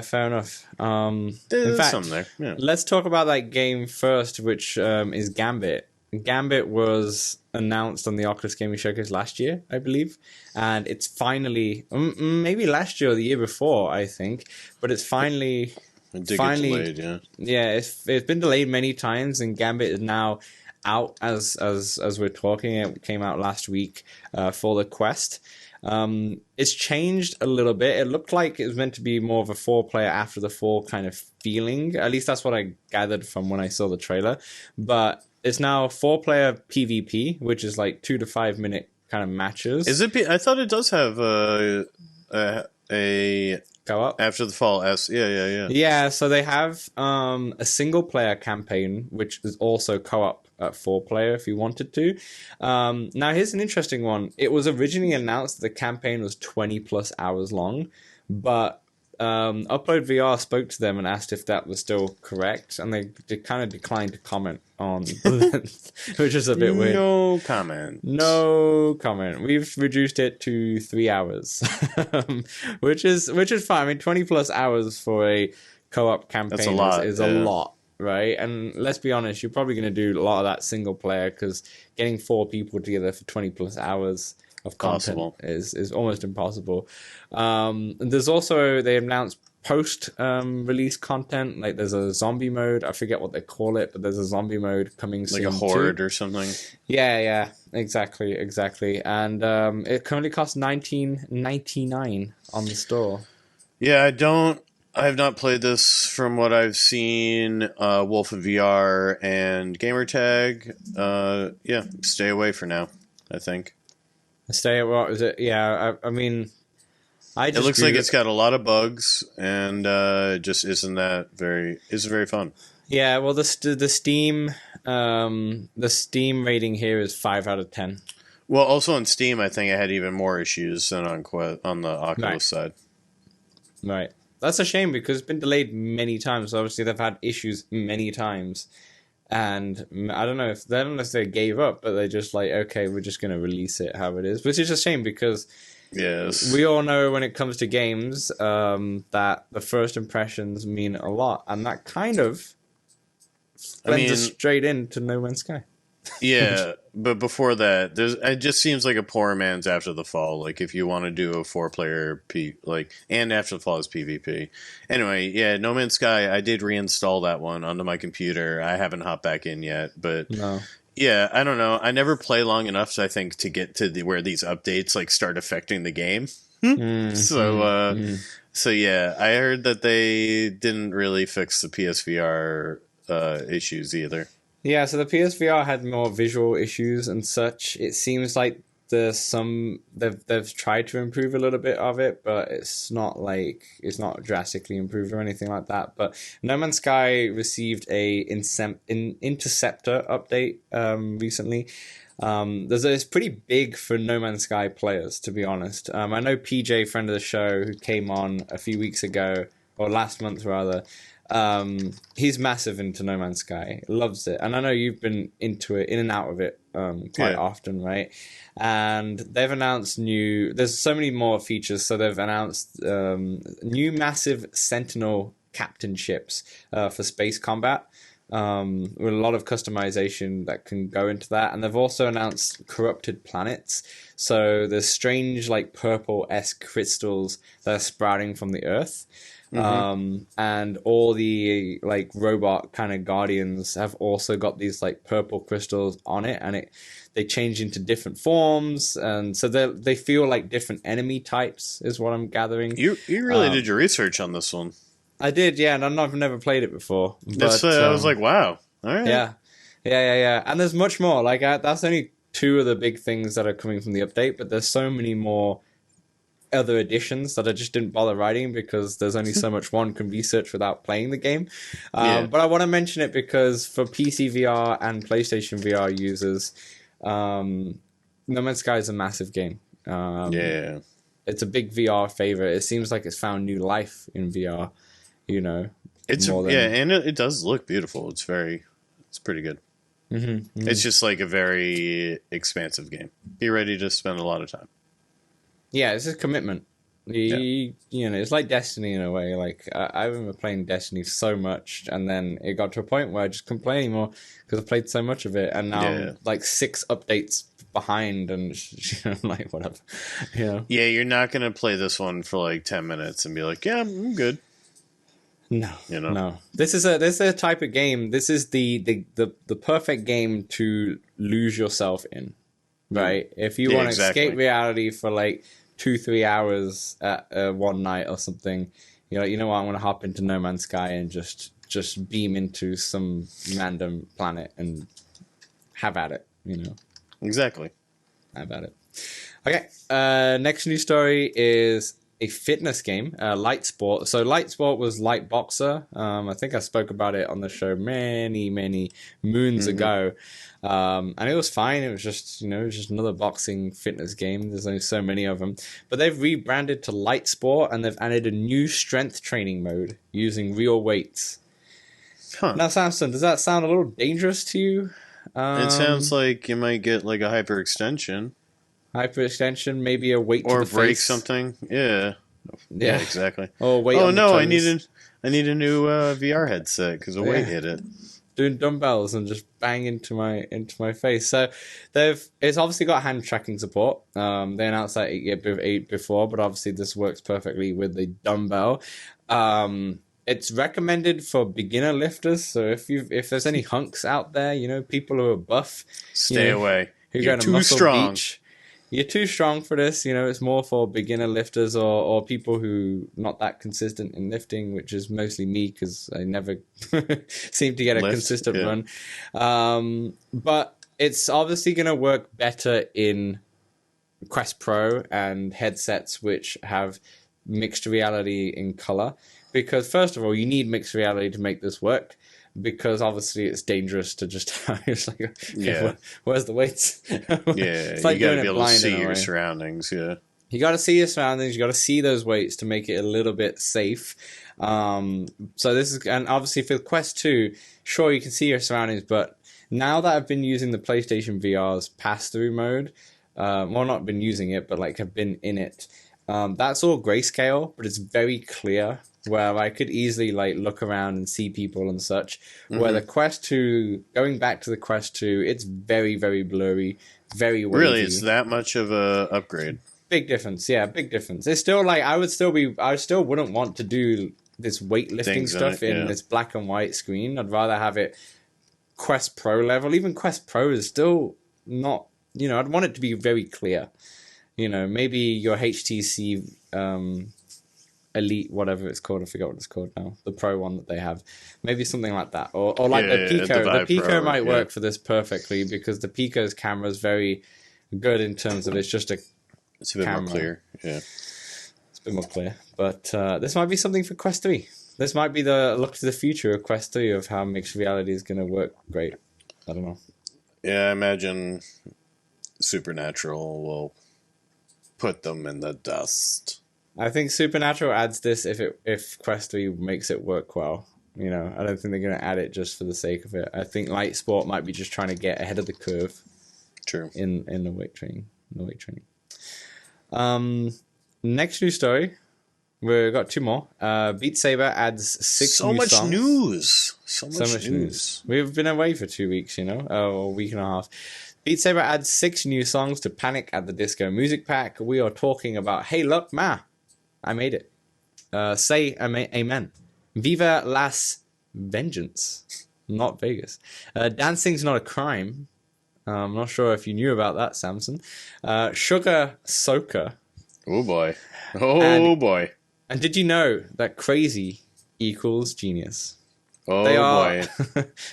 Fair enough. There's in fact, some there. Yeah. Let's talk about that game first, which is Gambit. Gambit was announced on the Oculus Gaming Showcase last year, I believe, and it's finally maybe last year or the year before, I think, but it's finally delayed, it's been delayed many times, and Gambit is now out as we're talking. It came out last week for the Quest. It's changed a little bit. It looked like it was meant to be more of a 4-player after the fall kind of feeling. At least that's what I gathered from when I saw the trailer. But it's now 4-player PvP, which is like 2 to 5 minute kind of matches. Is it? I thought it does have a co-op after the fall. Yeah. Yeah, so they have a single player campaign, which is also co-op at 4-player if you wanted to. Now, here's an interesting one. It was originally announced that the campaign was 20 plus hours long, but Upload VR spoke to them and asked if that was still correct, and they kind of declined to comment on the length, which is a bit weird. No comment. No comment. We've reduced it to 3 hours, which is fine. I mean, 20 plus hours for a co-op campaign is a lot, right? And let's be honest, you're probably going to do a lot of that single player, because getting 4 people together for 20 plus hours of content is almost impossible. There's also, they announced post release content, like there's a zombie mode. I forget what they call it, but there's a zombie mode coming soon, like a horde or something. Yeah, exactly. And it currently costs $19.99 on the store. Yeah, I have not played this. From what I've seen, Wolf of VR and Gamertag. Yeah, stay away for now, I think. What was it? Yeah, I mean, it looks like it's got a lot of bugs, and just isn't very fun. Yeah, well, the Steam rating here is 5 out of 10. Well, also on Steam, I think it had even more issues than on the Oculus side. Right, that's a shame, because it's been delayed many times. Obviously, they've had issues many times. And I don't know if they gave up, but they're just like, okay, we're just going to release it how it is, which is a shame, because we all know when it comes to games that the first impressions mean a lot, and that kind of blends us straight into No Man's Sky. Yeah, but before that, it just seems like a poor man's After the Fall. Like, if you want to do a 4-player and After the Fall is PvP. Anyway, yeah, No Man's Sky, I did reinstall that one onto my computer. I haven't hopped back in yet, but yeah, I don't know. I never play long enough, I think, to get to where these updates start affecting the game. So yeah, I heard that they didn't really fix the PSVR issues either. Yeah, so the PSVR had more visual issues and such. It seems like they've tried to improve a little bit of it, but it's not drastically improved or anything like that. But No Man's Sky received a Interceptor update recently. It's pretty big for No Man's Sky players, to be honest. I know PJ, friend of the show, who came on a few weeks ago, or last month rather. He's massive into No Man's Sky, loves it, and I know you've been into it, in and out of it quite often, right? And they've announced there's so many more features. So they've announced new massive Sentinel captain ships for space combat, with a lot of customization that can go into that. And they've also announced corrupted planets. So there's strange purple-esque crystals that are sprouting from the Earth. And all the robot kind of guardians have also got these purple crystals on it, and they change into different forms, and so they feel like different enemy types, is what I'm gathering. You really did your research on this one. I did, yeah, and I've never played it before. But, I was like, wow, all right, yeah, and there's much more. That's only 2 of the big things that are coming from the update, but there's so many more other additions that I just didn't bother writing, because there's only so much one can research without playing the game. But I want to mention it because for PCVR and PlayStation VR users, No Man's Sky is a massive game. It's a big VR favorite. It seems like it's found new life in VR. And it does look beautiful. It's pretty good. It's just a very expansive game. Be ready to spend a lot of time. Yeah, it's a commitment. It's like Destiny in a way. I remember playing Destiny so much, and then it got to a point where I just couldn't play anymore because I played so much of it, and now I'm 6 updates behind, and I'm whatever. Yeah, you're not gonna play this one for 10 minutes and be like, yeah, I'm good. No, no. This is a type of game. This is the perfect game to lose yourself in, right? If you want to escape reality for 2-3 hours at one night or something, you know what, I'm going to hop into No Man's Sky and just beam into some random planet and have at it, Exactly. Have at it. Okay, next news story is a fitness game, Light Sport. So Light Sport was Light Boxer. I think I spoke about it on the show many moons ago. And it was fine. It was just, just another boxing fitness game. There's only so many of them. But they've rebranded to Light Sport, and they've added a new strength training mode using real weights. Huh. Now, Samson, does that sound a little dangerous to you? It sounds like you might get like a hyperextension. Hyperextension, maybe a weight or to the break face. something. Yeah, exactly. Or weight. Oh on the no, toes. I need a new VR headset because a weight hit it. Doing dumbbells and just bang into my face. So it's obviously got hand tracking support. They announced that 8 before, but obviously this works perfectly with the dumbbell. It's recommended for beginner lifters. So if there's any hunks out there, people who are buff, stay away. You're too strong. Beach, you're too strong for this. It's more for beginner lifters or people who not that consistent in lifting, which is mostly me because I never seem to get a consistent run. But it's obviously going to work better in Quest Pro and headsets which have mixed reality in color. Because first of all, you need mixed reality to make this work. Because obviously it's dangerous to just it's like, where's the weights? It's like you got to be able to see your surroundings. Yeah, you got to see your surroundings. You got to see those weights to make it a little bit safe. So this is, and obviously for Quest 2, sure you can see your surroundings, but now that I've been using the PlayStation VR's pass-through mode, well, not been using it, but like have been in it. That's all grayscale, but it's very clear. Where I could easily like look around and see people and such. Where the Quest 2, going back to the Quest 2, it's very, very blurry, very wavy. Really, it's that much of a upgrade. Big difference, yeah, big difference. It's still like I still wouldn't want to do this weightlifting stuff in this black and white screen. I'd rather have it Quest Pro level. Even Quest Pro is still not, I'd want it to be very clear. Maybe your HTC Elite, whatever it's called, I forget what it's called now. The Pro one that they have, maybe something like that, or like the Pico. The Pico Pro, might work for this perfectly because the Pico's camera is very good in terms of it's a bit more clear. Yeah, it's a bit more clear. But this might be something for Quest 3. This might be the look to the future of Quest 3 of how mixed reality is going to work great. I don't know. Yeah, I imagine Supernatural will put them in the dust. I think Supernatural adds this if Quest 3 makes it work well. I don't think they're going to add it just for the sake of it. I think Light Sport might be just trying to get ahead of the curve. True. In the weight training. Next news story. We've got 2 more. Beat Saber adds 6 new songs. So much news. We've been away for 2 weeks, or a week and a half. Beat Saber adds 6 new songs to Panic at the Disco music pack. We are talking about Hey Look Ma. I made it. Say amen. Viva Las Vengeance. Not Vegas. Dancing's Not a Crime. I'm not sure if you knew about that, Samson. Sugar Soaker. Oh boy. Boy. And did you know that crazy equals genius? Oh boy.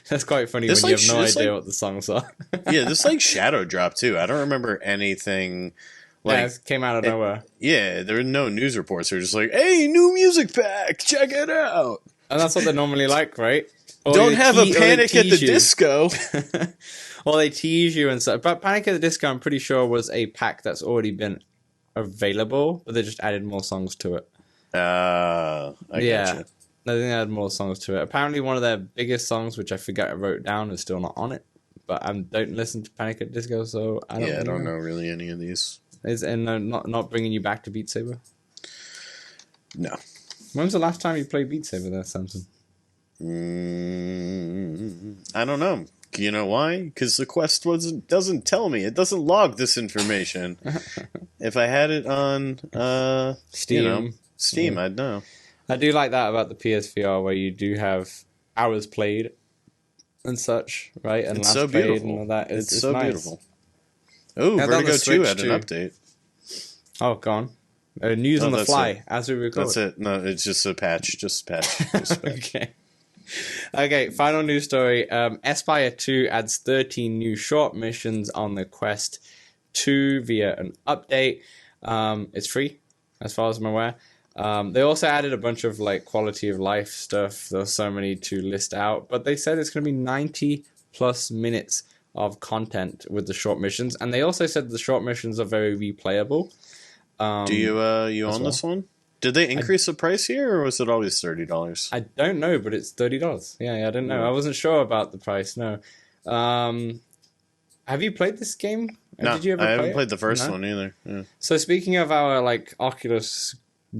That's quite funny when you have no idea what the songs are. Yeah, this like shadow drop too. I don't remember anything. It came out of nowhere. Yeah, there were no news reports. They're just like, hey, new music pack, check it out. And that's what they're normally like, right? Or don't have a Panic at the Disco. Or they tease you and stuff. But Panic at the Disco, I'm pretty sure, was a pack that's already been available, but they just added more songs to it. I gotcha. I think they added more songs to it. Apparently one of their biggest songs, which I forgot I wrote down, is still not on it. But I don't listen to Panic at the Disco, so I don't know really any of these. Not bringing you back to Beat Saber? No. When was the last time you played Beat Saber there, Samson? I don't know. You know why? Because the Quest doesn't tell me. It doesn't log this information. If I had it on Steam, I'd know. I do like that about the PSVR, where you do have hours played and such, right? And it's last so played beautiful. and all that. It's so nice. beautiful. Oh, Vertigo 2 had an update. Oh, gone. News on the fly as we record. That's it. No, it's just a patch. Just a patch. Okay. Okay, final news story. Aspire 2 adds 13 new short missions on the Quest 2 via an update. It's free. as far as I'm aware. They also added a bunch of like quality of life stuff. There's so many to list out, but they said it's going to be 90 plus minutes of content with the short missions, and they also said the short missions are very replayable. Do you own this one? Did they increase the price here, or was it always $30? I don't know, but it's $30. Yeah, I didn't know. I wasn't sure about the price. No. Have you played this game? No, Did you ever I play haven't it? played the first No? one either. Yeah. So speaking of our like Oculus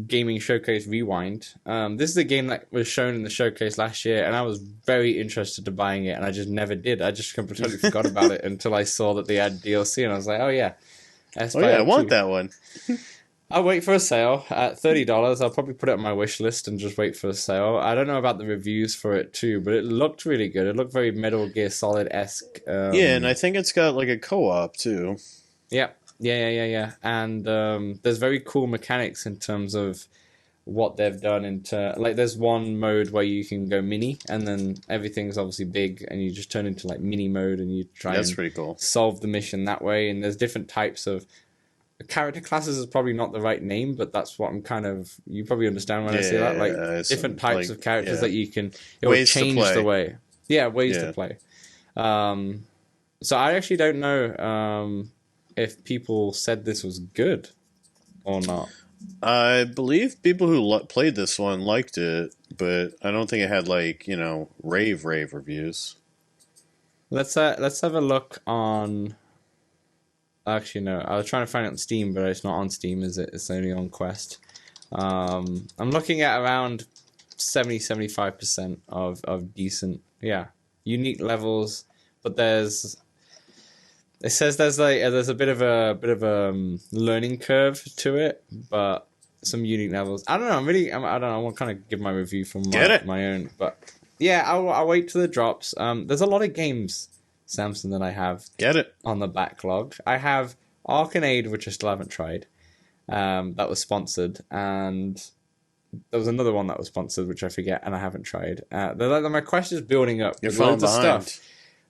Gaming Showcase Rewind, this is a game that was shown in the showcase last year, and I was very interested to buying it, and I just never did. I just completely forgot about it until I saw that they had DLC, and I was like, oh yeah. I want that one. I'll wait for a sale at $30. I'll probably put it on my wish list and just wait for a sale. I don't know about the reviews for it too, but it looked really good. It looked very Metal Gear Solid-esque. Yeah, and I think it's got like a co-op too. Yeah. And there's very cool mechanics in terms of what they've done into like there's one mode where you can go mini, and then everything's obviously big, and you just turn into like mini mode, and you try That's and pretty cool. solve the mission that way. And there's different types of character classes is probably not the right name, but that's what I'm kind of. You probably understand when I say that, like different types of characters that you can. It will change the way. Yeah, ways to play. So I actually don't know if people said this was good or not. I believe people who played this one liked it, but I don't think it had like rave reviews. Let's have a look on. Actually, no. I was trying to find it on Steam, but it's not on Steam, is it? It's only on Quest. I'm looking at around 70-75% of decent, unique levels. But it says there's a bit of a learning curve to it, but some unique levels. I don't know. I don't know. I want to kind of give my review from my own, but yeah, I'll wait till the drops. There's a lot of games, Samson, that I have on the backlog. I have Arcanade, which I still haven't tried. That was sponsored, and there was another one that was sponsored, which I forget, and I haven't tried. My quest is building up. You're falling behind. Stuff.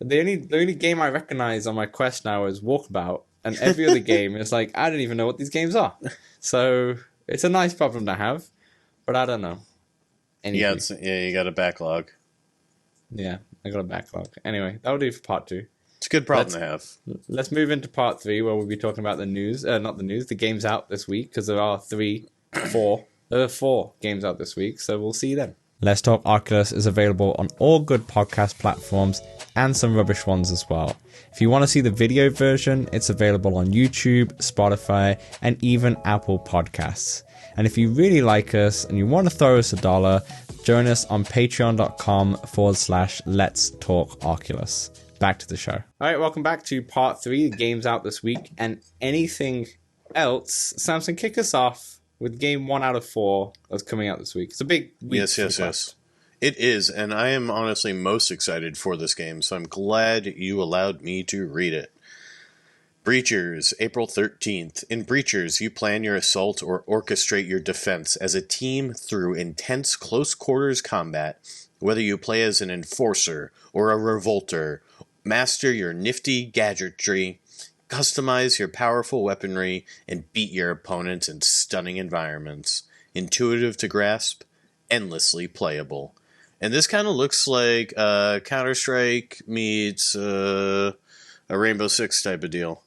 The only game I recognize on my quest now is Walkabout, and every other game is like I don't even know what these games are. So it's a nice problem to have, but I don't know. Anyway. Yeah, you got a backlog. Yeah, I got a backlog. Anyway, that'll do for part 2. It's a good problem to have. Let's move into part 3, where we'll be talking about the news. Not the news, the games out this week, because there are 4 games out this week, so we'll see you then. Let's Talk Oculus is available on all good podcast platforms and some rubbish ones as well. If you want to see the video version, it's available on YouTube, Spotify, and even Apple Podcasts. And if you really like us and you want to throw us $1, join us on patreon.com/Let's Talk Oculus. Back to the show. All right, welcome back to part 3, the games out this week and anything else. Samson, kick us off with game 1 out of 4 that's coming out this week. It's a big week. Yes. It is, and I am honestly most excited for this game, so I'm glad you allowed me to read it. Breachers, April 13th. In Breachers, you plan your assault or orchestrate your defense as a team through intense close-quarters combat. Whether you play as an enforcer or a revolter, master your nifty gadgetry, customize your powerful weaponry, and beat your opponents in stunning environments. Intuitive to grasp, endlessly playable. And this kind of looks like Counter-Strike meets a Rainbow Six type of deal.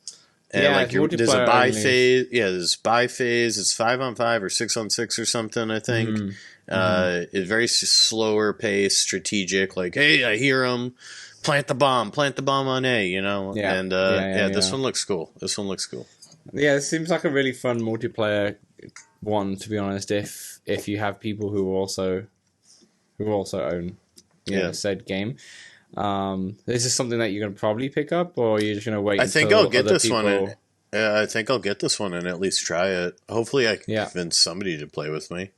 And there's a buy phase. Yeah, there's buy phase. It's 5-on-5 or 6-on-6 or something, I think. It's very slower pace, strategic. Like, hey, I hear him. Plant the bomb on A, This one looks cool. Yeah, it seems like a really fun multiplayer one, to be honest, if you have people who also own said game. Is this something that you're going to probably pick up, or are you just going to wait? I think I'll get this one. I think I'll get this one and at least try it. Hopefully, I can convince somebody to play with me.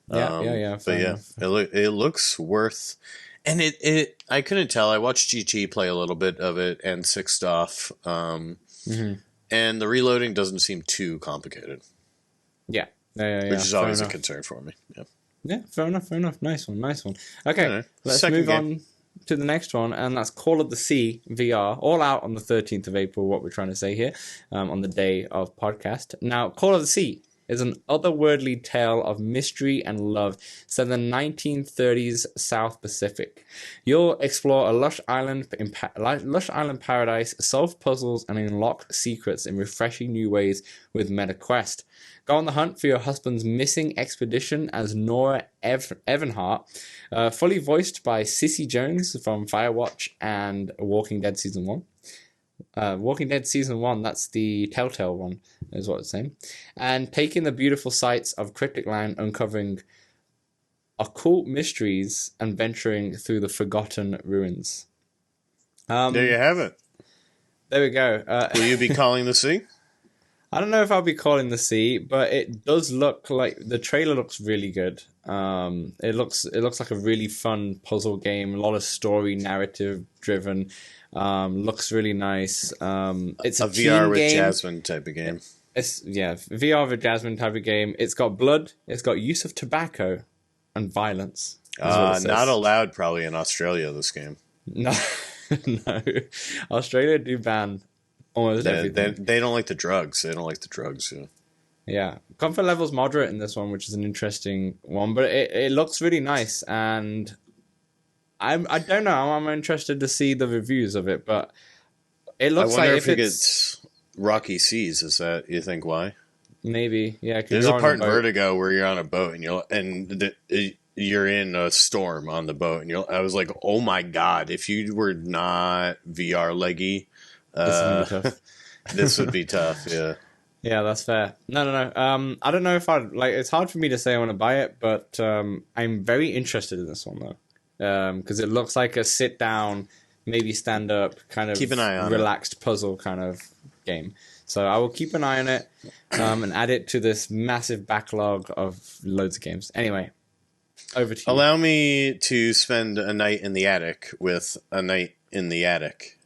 It looks worth. And it I couldn't tell. I watched GT play a little bit of it and Sixtoff, and the reloading doesn't seem too complicated. Yeah. Which is always a concern for me. Yeah, fair enough. Nice one. Okay, let's move on to the next one, and that's Call of the Sea VR, all out on the 13th of April, what we're trying to say here, on the day of podcast. Now, Call of the Sea, is an otherworldly tale of mystery and love set in the 1930s South Pacific. You'll explore a lush island paradise, solve puzzles, and unlock secrets in refreshing new ways with MetaQuest. Go on the hunt for your husband's missing expedition as Nora Evanhart, fully voiced by Cissy Jones from Firewatch and Walking Dead Season 1. Walking Dead Season 1, that's the Telltale one, is what it's saying. And taking the beautiful sights of Cryptic Land, uncovering occult mysteries and venturing through the forgotten ruins. There you have it. There we go. Will you be calling the sea? I don't know if I'll be calling the sea, but it does look like the trailer looks really good. It looks like a really fun puzzle game, a lot of story, narrative driven. Looks really nice. It's a VR with game. Jasmine type of game. VR with Jasmine type of game. It's got blood. It's got use of tobacco and violence. Not allowed probably in Australia. This game. No, no. Australia do ban almost everything. They don't like the drugs. They don't like the drugs. Yeah. Yeah, comfort level's moderate in this one, which is an interesting one, but it looks really nice, and I don't know. I'm interested to see the reviews of it, but it looks I wonder like if it gets rocky seas. Is that you think why? Maybe, yeah. There's a part in Vertigo where you're on a boat and you're in a storm on the boat, and I was like, oh my god, if you were not VR leggy, this would be tough. Yeah. Yeah, that's fair. No. I don't know if I'd like. It's hard for me to say I want to buy it, but I'm very interested in this one though, because it looks like a sit down, maybe stand up kind of keep an eye on relaxed puzzle kind of game. So I will keep an eye on it and add it to this massive backlog of loads of games. Anyway, over to you. Allow me to spend a night in the attic with A Night in the Attic.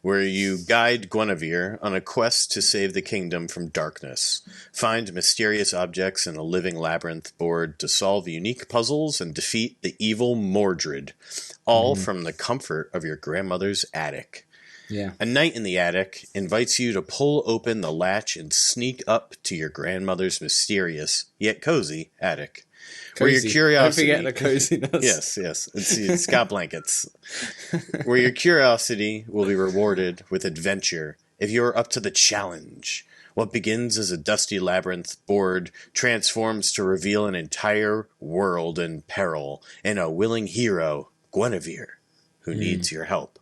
Where you guide Guinevere on a quest to save the kingdom from darkness, find mysterious objects in a living labyrinth board to solve unique puzzles and defeat the evil Mordred, all from the comfort of your grandmother's attic. Yeah. A Night in the Attic invites you to pull open the latch and sneak up to your grandmother's mysterious, yet cozy, attic. Cozy. Where your curiosity... Don't forget the coziness. Yes. It's got blankets. Where your curiosity will be rewarded with adventure if you're up to the challenge. What begins as a dusty labyrinth board transforms to reveal an entire world in peril and a willing hero, Guinevere, who needs your help.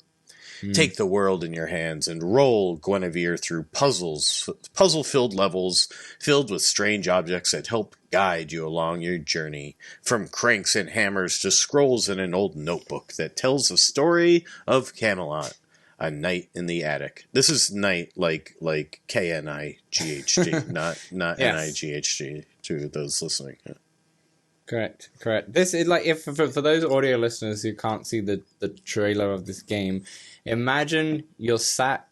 Take the world in your hands and roll Guinevere through puzzle-filled levels filled with strange objects that help guide you along your journey. From cranks and hammers to scrolls in an old notebook that tells the story of Camelot. A Night in the Attic. This is night like K-N-I-G-H-T, not Yes. N-I-G-H-T to those listening. Correct. This is like, if for those audio listeners who can't see the trailer of this game, imagine you're sat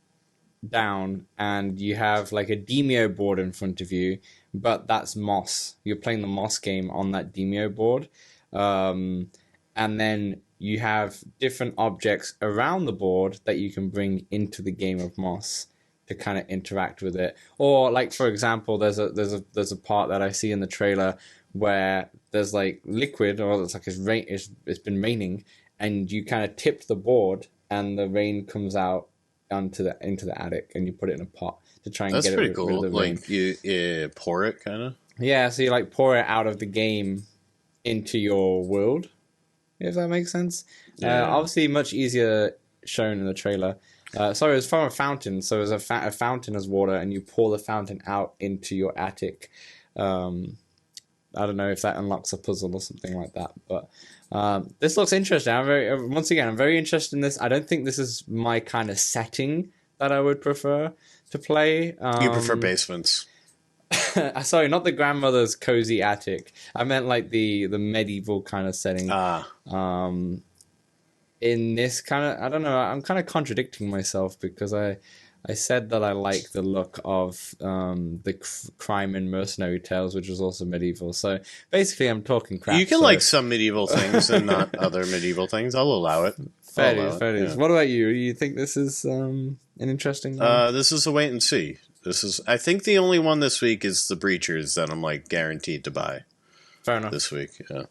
down and you have like a Demio board in front of you, but that's Moss. You're playing the Moss game on that Demio board, and then you have different objects around the board that you can bring into the game of Moss to kind of interact with it. Or like, for example, there's a part that I see in the trailer where there's like liquid, or it's like it's been raining, and you kind of tip the board and the rain comes out into the attic, and you put it in a pot to try and That's get pretty it cool. rid of the rain. Like you pour it, kind of. Yeah, so you like pour it out of the game into your world, if that makes sense. Yeah. Obviously, much easier shown in the trailer. Sorry, it was from a fountain. So it was a fountain as water, and you pour the fountain out into your attic. I don't know if that unlocks a puzzle or something like that, but this looks interesting. I'm very interested in this. I don't think this is my kind of setting that I would prefer to play. You prefer basements. Sorry, not the grandmother's cozy attic. I meant like the medieval kind of setting. In this kind of, I don't know, I'm kind of contradicting myself because I said that I like the look of the crime and mercenary tales, which was also medieval. So basically, I'm talking crap. You can like some medieval things and not other medieval things. I'll allow it. Fair dues. What about you? You think this is an interesting one? This is a wait and see. I think the only one this week is the Breachers that I'm like guaranteed to buy. Fair enough. This week, yeah.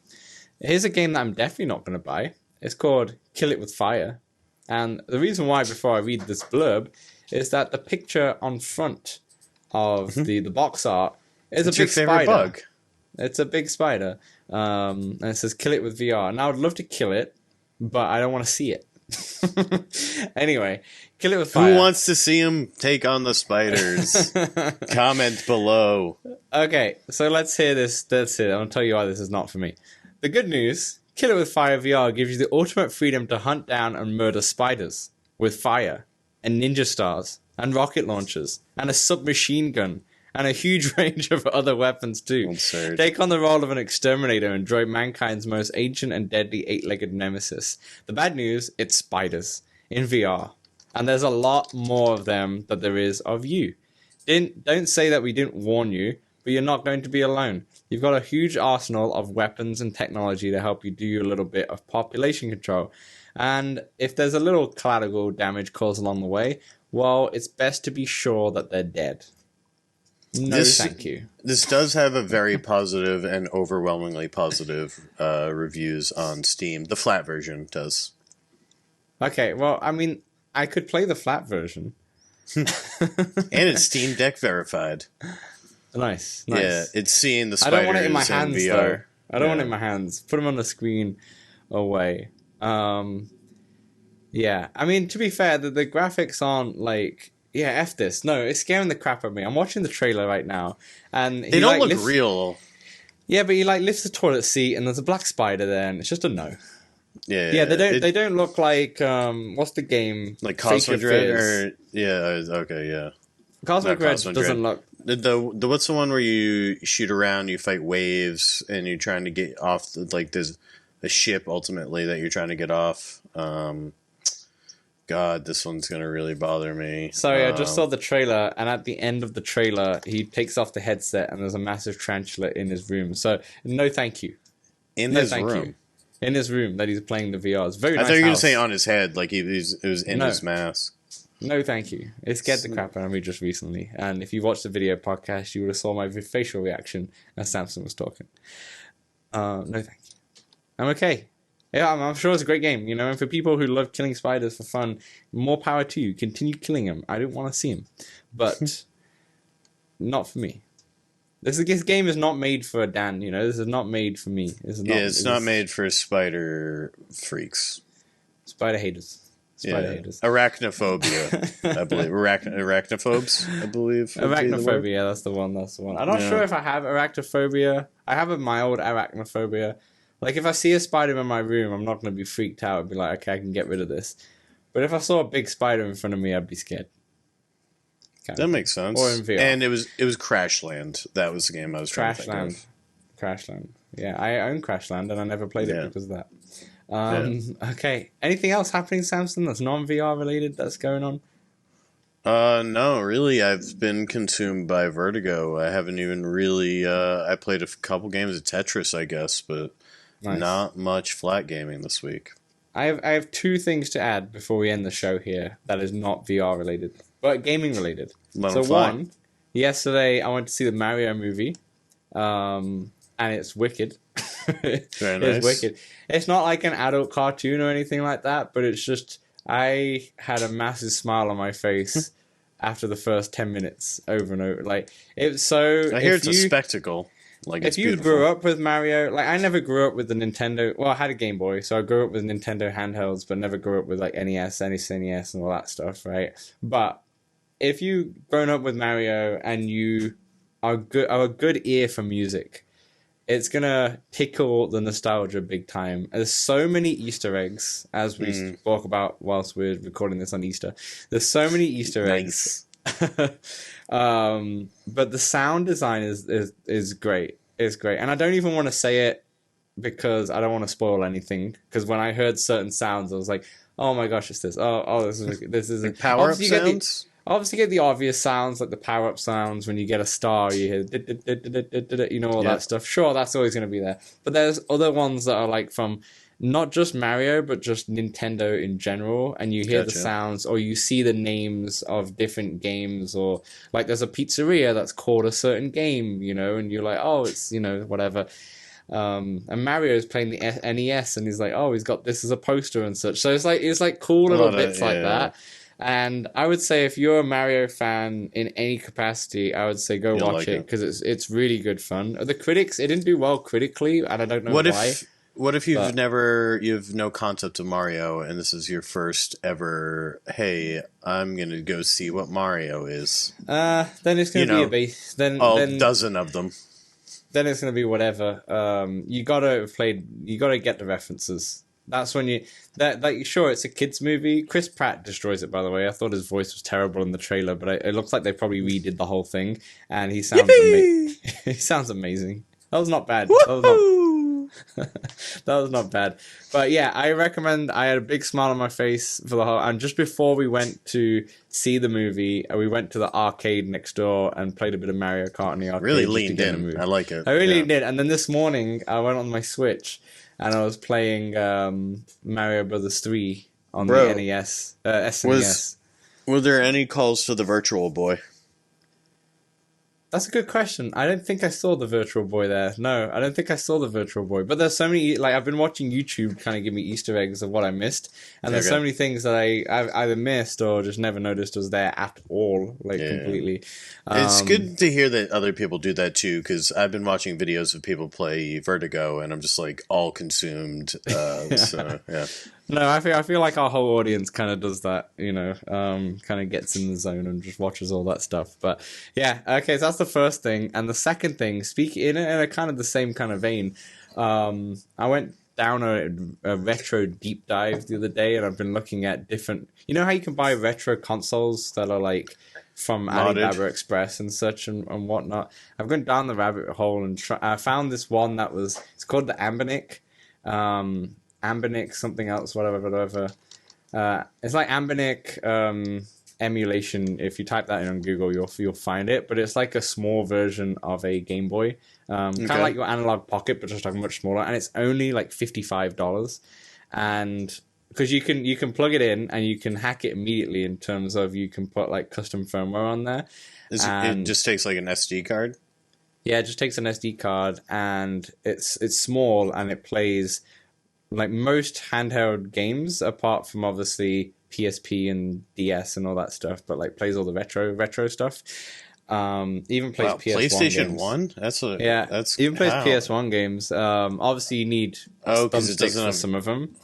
Here's a game that I'm definitely not going to buy. It's called Kill It With Fire. And the reason why, before I read this blurb, is that the picture on front of the box art is a big spider. Bug. It's a big spider. And it says Kill It With VR. And I would love to kill it, but I don't want to see it. Anyway, Kill It With Fire. Who wants to see him take on the spiders? Comment below. Okay, so let's hear this. That's it. I'm going to tell you why this is not for me. The good news, Kill It With Fire VR gives you the ultimate freedom to hunt down and murder spiders with fire and ninja stars and rocket launchers and a submachine gun and a huge range of other weapons too. Absurd. Take on the role of an exterminator and droid mankind's most ancient and deadly eight-legged nemesis. The bad news, it's spiders in VR. And there's a lot more of them than there is of you. Don't say that we didn't warn you, but you're not going to be alone. You've got a huge arsenal of weapons and technology to help you do a little bit of population control. And if there's a little collateral damage caused along the way, well, it's best to be sure that they're dead. No, thank you. This does have a very positive and overwhelmingly positive reviews on Steam. The flat version does. Okay, well, I mean, I could play the flat version. And it's Steam Deck verified. Nice. Yeah, it's seeing the spiders. I don't want it in my hands, VR. though. I don't want it in my hands. Put them on the screen away. Yeah, I mean, to be fair, the graphics aren't like... Yeah, F this. No, it's scaring the crap out of me. I'm watching the trailer right now, and they don't look real. Yeah, but he lifts the toilet seat, and there's a black spider there, and it's just a no. Yeah, they don't look like what's the game? Like Cosmic Red, or okay, yeah. Cosmic Red doesn't look. The what's the one where you shoot around, you fight waves, and you're trying to get off there's a ship ultimately that you're trying to get off. God, this one's gonna really bother me. Sorry, I just saw the trailer, and at the end of the trailer, he takes off the headset, and there's a massive tarantula in his room. So, no, thank you. In his room, that he's playing the VR. It's very nice. I thought you were gonna say on his head, like it was in his mask. No, thank you. It scared the crap out of me just recently, and if you watched the video podcast, you would have saw my facial reaction as Samson was talking. No, thank you. I'm okay. Yeah, I'm sure it's a great game, and for people who love killing spiders for fun, more power to you. Continue killing them. I don't want to see them. But not for me. This game is not made for Dan, This is not made for me. It's not made for spider freaks. Spider haters. Haters. Arachnophobia, I believe. Arachnophobes, I believe. Arachnophobia, that's the one. I'm not sure if I have arachnophobia. I have a mild arachnophobia. Like, if I see a spider in my room, I'm not going to be freaked out and be like, okay, I can get rid of this. But if I saw a big spider in front of me, I'd be scared. That makes sense. Or in VR. And it was Crashland. That was the game I was trying to think of. Crashland. Yeah, I own Crashland, and I never played it because of that. Okay. Anything else happening, Samson, that's non-VR related that's going on? No, really. I've been consumed by Vertigo. I haven't even really... I played a couple games of Tetris, I guess, but... Nice. Not much flat gaming this week. I have two things to add before we end the show here that is not VR related, but gaming related. One, yesterday I went to see the Mario movie, and it's wicked. Very nice. It's wicked. It's not like an adult cartoon or anything like that, but it's just, I had a massive smile on my face after the first 10 minutes over and over. Like, it's so... I hear it's a spectacle. Like, if you grew up with Mario, like I never grew up with the Nintendo. Well, I had a Game Boy, so I grew up with Nintendo handhelds, but never grew up with like NES, SNES, and all that stuff, right? But if you grown up with Mario and you are a good ear for music, it's gonna tickle the nostalgia big time. There's so many Easter eggs, as we spoke about whilst we're recording this on Easter. There's so many Easter eggs. But the sound design is great. It's great, and I don't even want to say it because I don't want to spoil anything. Because when I heard certain sounds, I was like, "Oh my gosh, it's this! Oh, this is like power up sounds." Obviously, you get the obvious sounds like the power up sounds when you get a star. You hear, all that stuff. Sure, that's always going to be there. But there's other ones that are like from not just Mario, but just Nintendo in general, and you hear the Gotcha. sounds or you see the names of different games, or like there's a pizzeria that's called a certain game, you know, and you're like, oh, it's, you know, whatever. And Mario's playing the NES, and he's like, oh, he's got this as a poster and such. So it's like cool little bits like that. And I would say if you're a Mario fan in any capacity, I would say go You'll watch like it because it's really good fun. The critics, it didn't do well critically, and I don't know why. What if you've no concept of Mario and this is your first ever, hey, I'm going to go see what Mario is? Then it's going to be a base. Then dozen of them. Then it's going to be whatever. You gotta get the references. That's when sure, it's a kids movie. Chris Pratt destroys it, by the way. I thought his voice was terrible in the trailer, but it looks like they probably redid the whole thing, and he sounds he sounds amazing. That was not bad. That was not bad. But yeah, I recommend. I had a big smile on my face for the whole. And just before we went to see the movie, we went to the arcade next door and played a bit of Mario Kart in the arcade. Really leaned in. I like it. I really did. And then this morning, I went on my Switch and I was playing Mario Brothers 3 on the NES, SNES. Were there any calls to the Virtual Boy? That's a good question. I don't think I saw the Virtual Boy there. No, I don't think I saw the Virtual Boy. But there's so many, like, I've been watching YouTube kind of give me Easter eggs of what I missed. And there's so many things that I've either missed or just never noticed was there at all, completely. It's good to hear that other people do that too, because I've been watching videos of people play Vertigo, and I'm just, like, all consumed. So, yeah. No, I feel like our whole audience kind of does that, you know, kind of gets in the zone and just watches all that stuff. But yeah, okay, so that's the first thing. And the second thing, in a kind of the same kind of vein, I went down a retro deep dive the other day, and I've been looking at different, you know how you can buy retro consoles that are like from Alibaba Express and such and whatnot. I've gone down the rabbit hole and I found this one that it's called the Ambinic. Ambinic something else, whatever. It's like Ambinic emulation. If you type that in on Google, you'll find it. But it's like a small version of a Game Boy, kind of like your Analog Pocket, but just like much smaller. And it's only like $55. And because you can plug it in and you can hack it immediately in terms of you can put like custom firmware on there. It just takes like an SD card. Yeah, it just takes an SD card, and it's small and it plays like most handheld games, apart from obviously PSP and DS and all that stuff, but like plays all the retro stuff. Even plays PS1 PlayStation games. 1? That's even plays PS1 games. Obviously you need thumbsticks for some of them.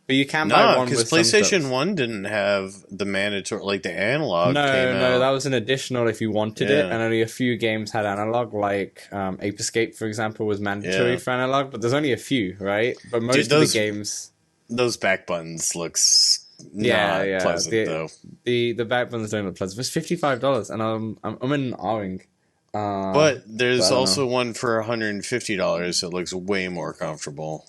But you can buy one with PlayStation 1 didn't have the mandatory, like the analog. No, that was an additional if you wanted it, and only a few games had analog, like Ape Escape, for example, was mandatory for analog, but there's only a few, right? But most of the games... Those back buttons looks not pleasant, though. The back buttons don't look pleasant. It's $55, and I'm in awing. But there's also one for $150 that looks way more comfortable.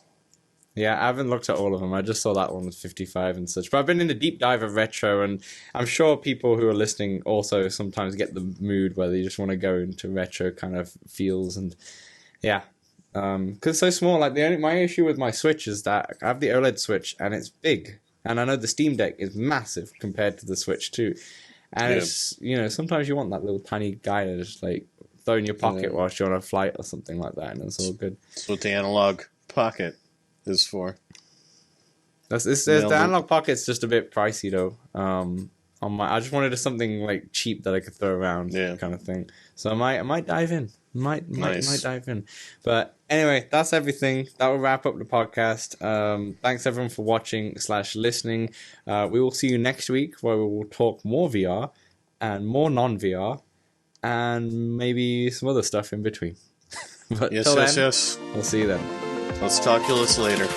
Yeah, I haven't looked at all of them. I just saw that one was 55 and such. But I've been in a deep dive of retro, and I'm sure people who are listening also sometimes get the mood where they just want to go into retro kind of feels. And yeah, because it's so small. Like my issue with my Switch is that I have the OLED Switch and it's big, and I know the Steam Deck is massive compared to the Switch too. And it's, you know, sometimes you want that little tiny guy to just like throw in your pocket whilst you're on a flight or something like that, and it's all good. That's what the analog pocket is for. The analog pocket's just a bit pricey though. I just wanted something like cheap that I could throw around, kind of thing. So I might dive in. Might dive in. But anyway, that's everything. That will wrap up the podcast. Thanks everyone for watching / listening. We will see you next week where we will talk more VR and more non-VR and maybe some other stuff in between. But till then, we'll see you then. Let's talk to you later.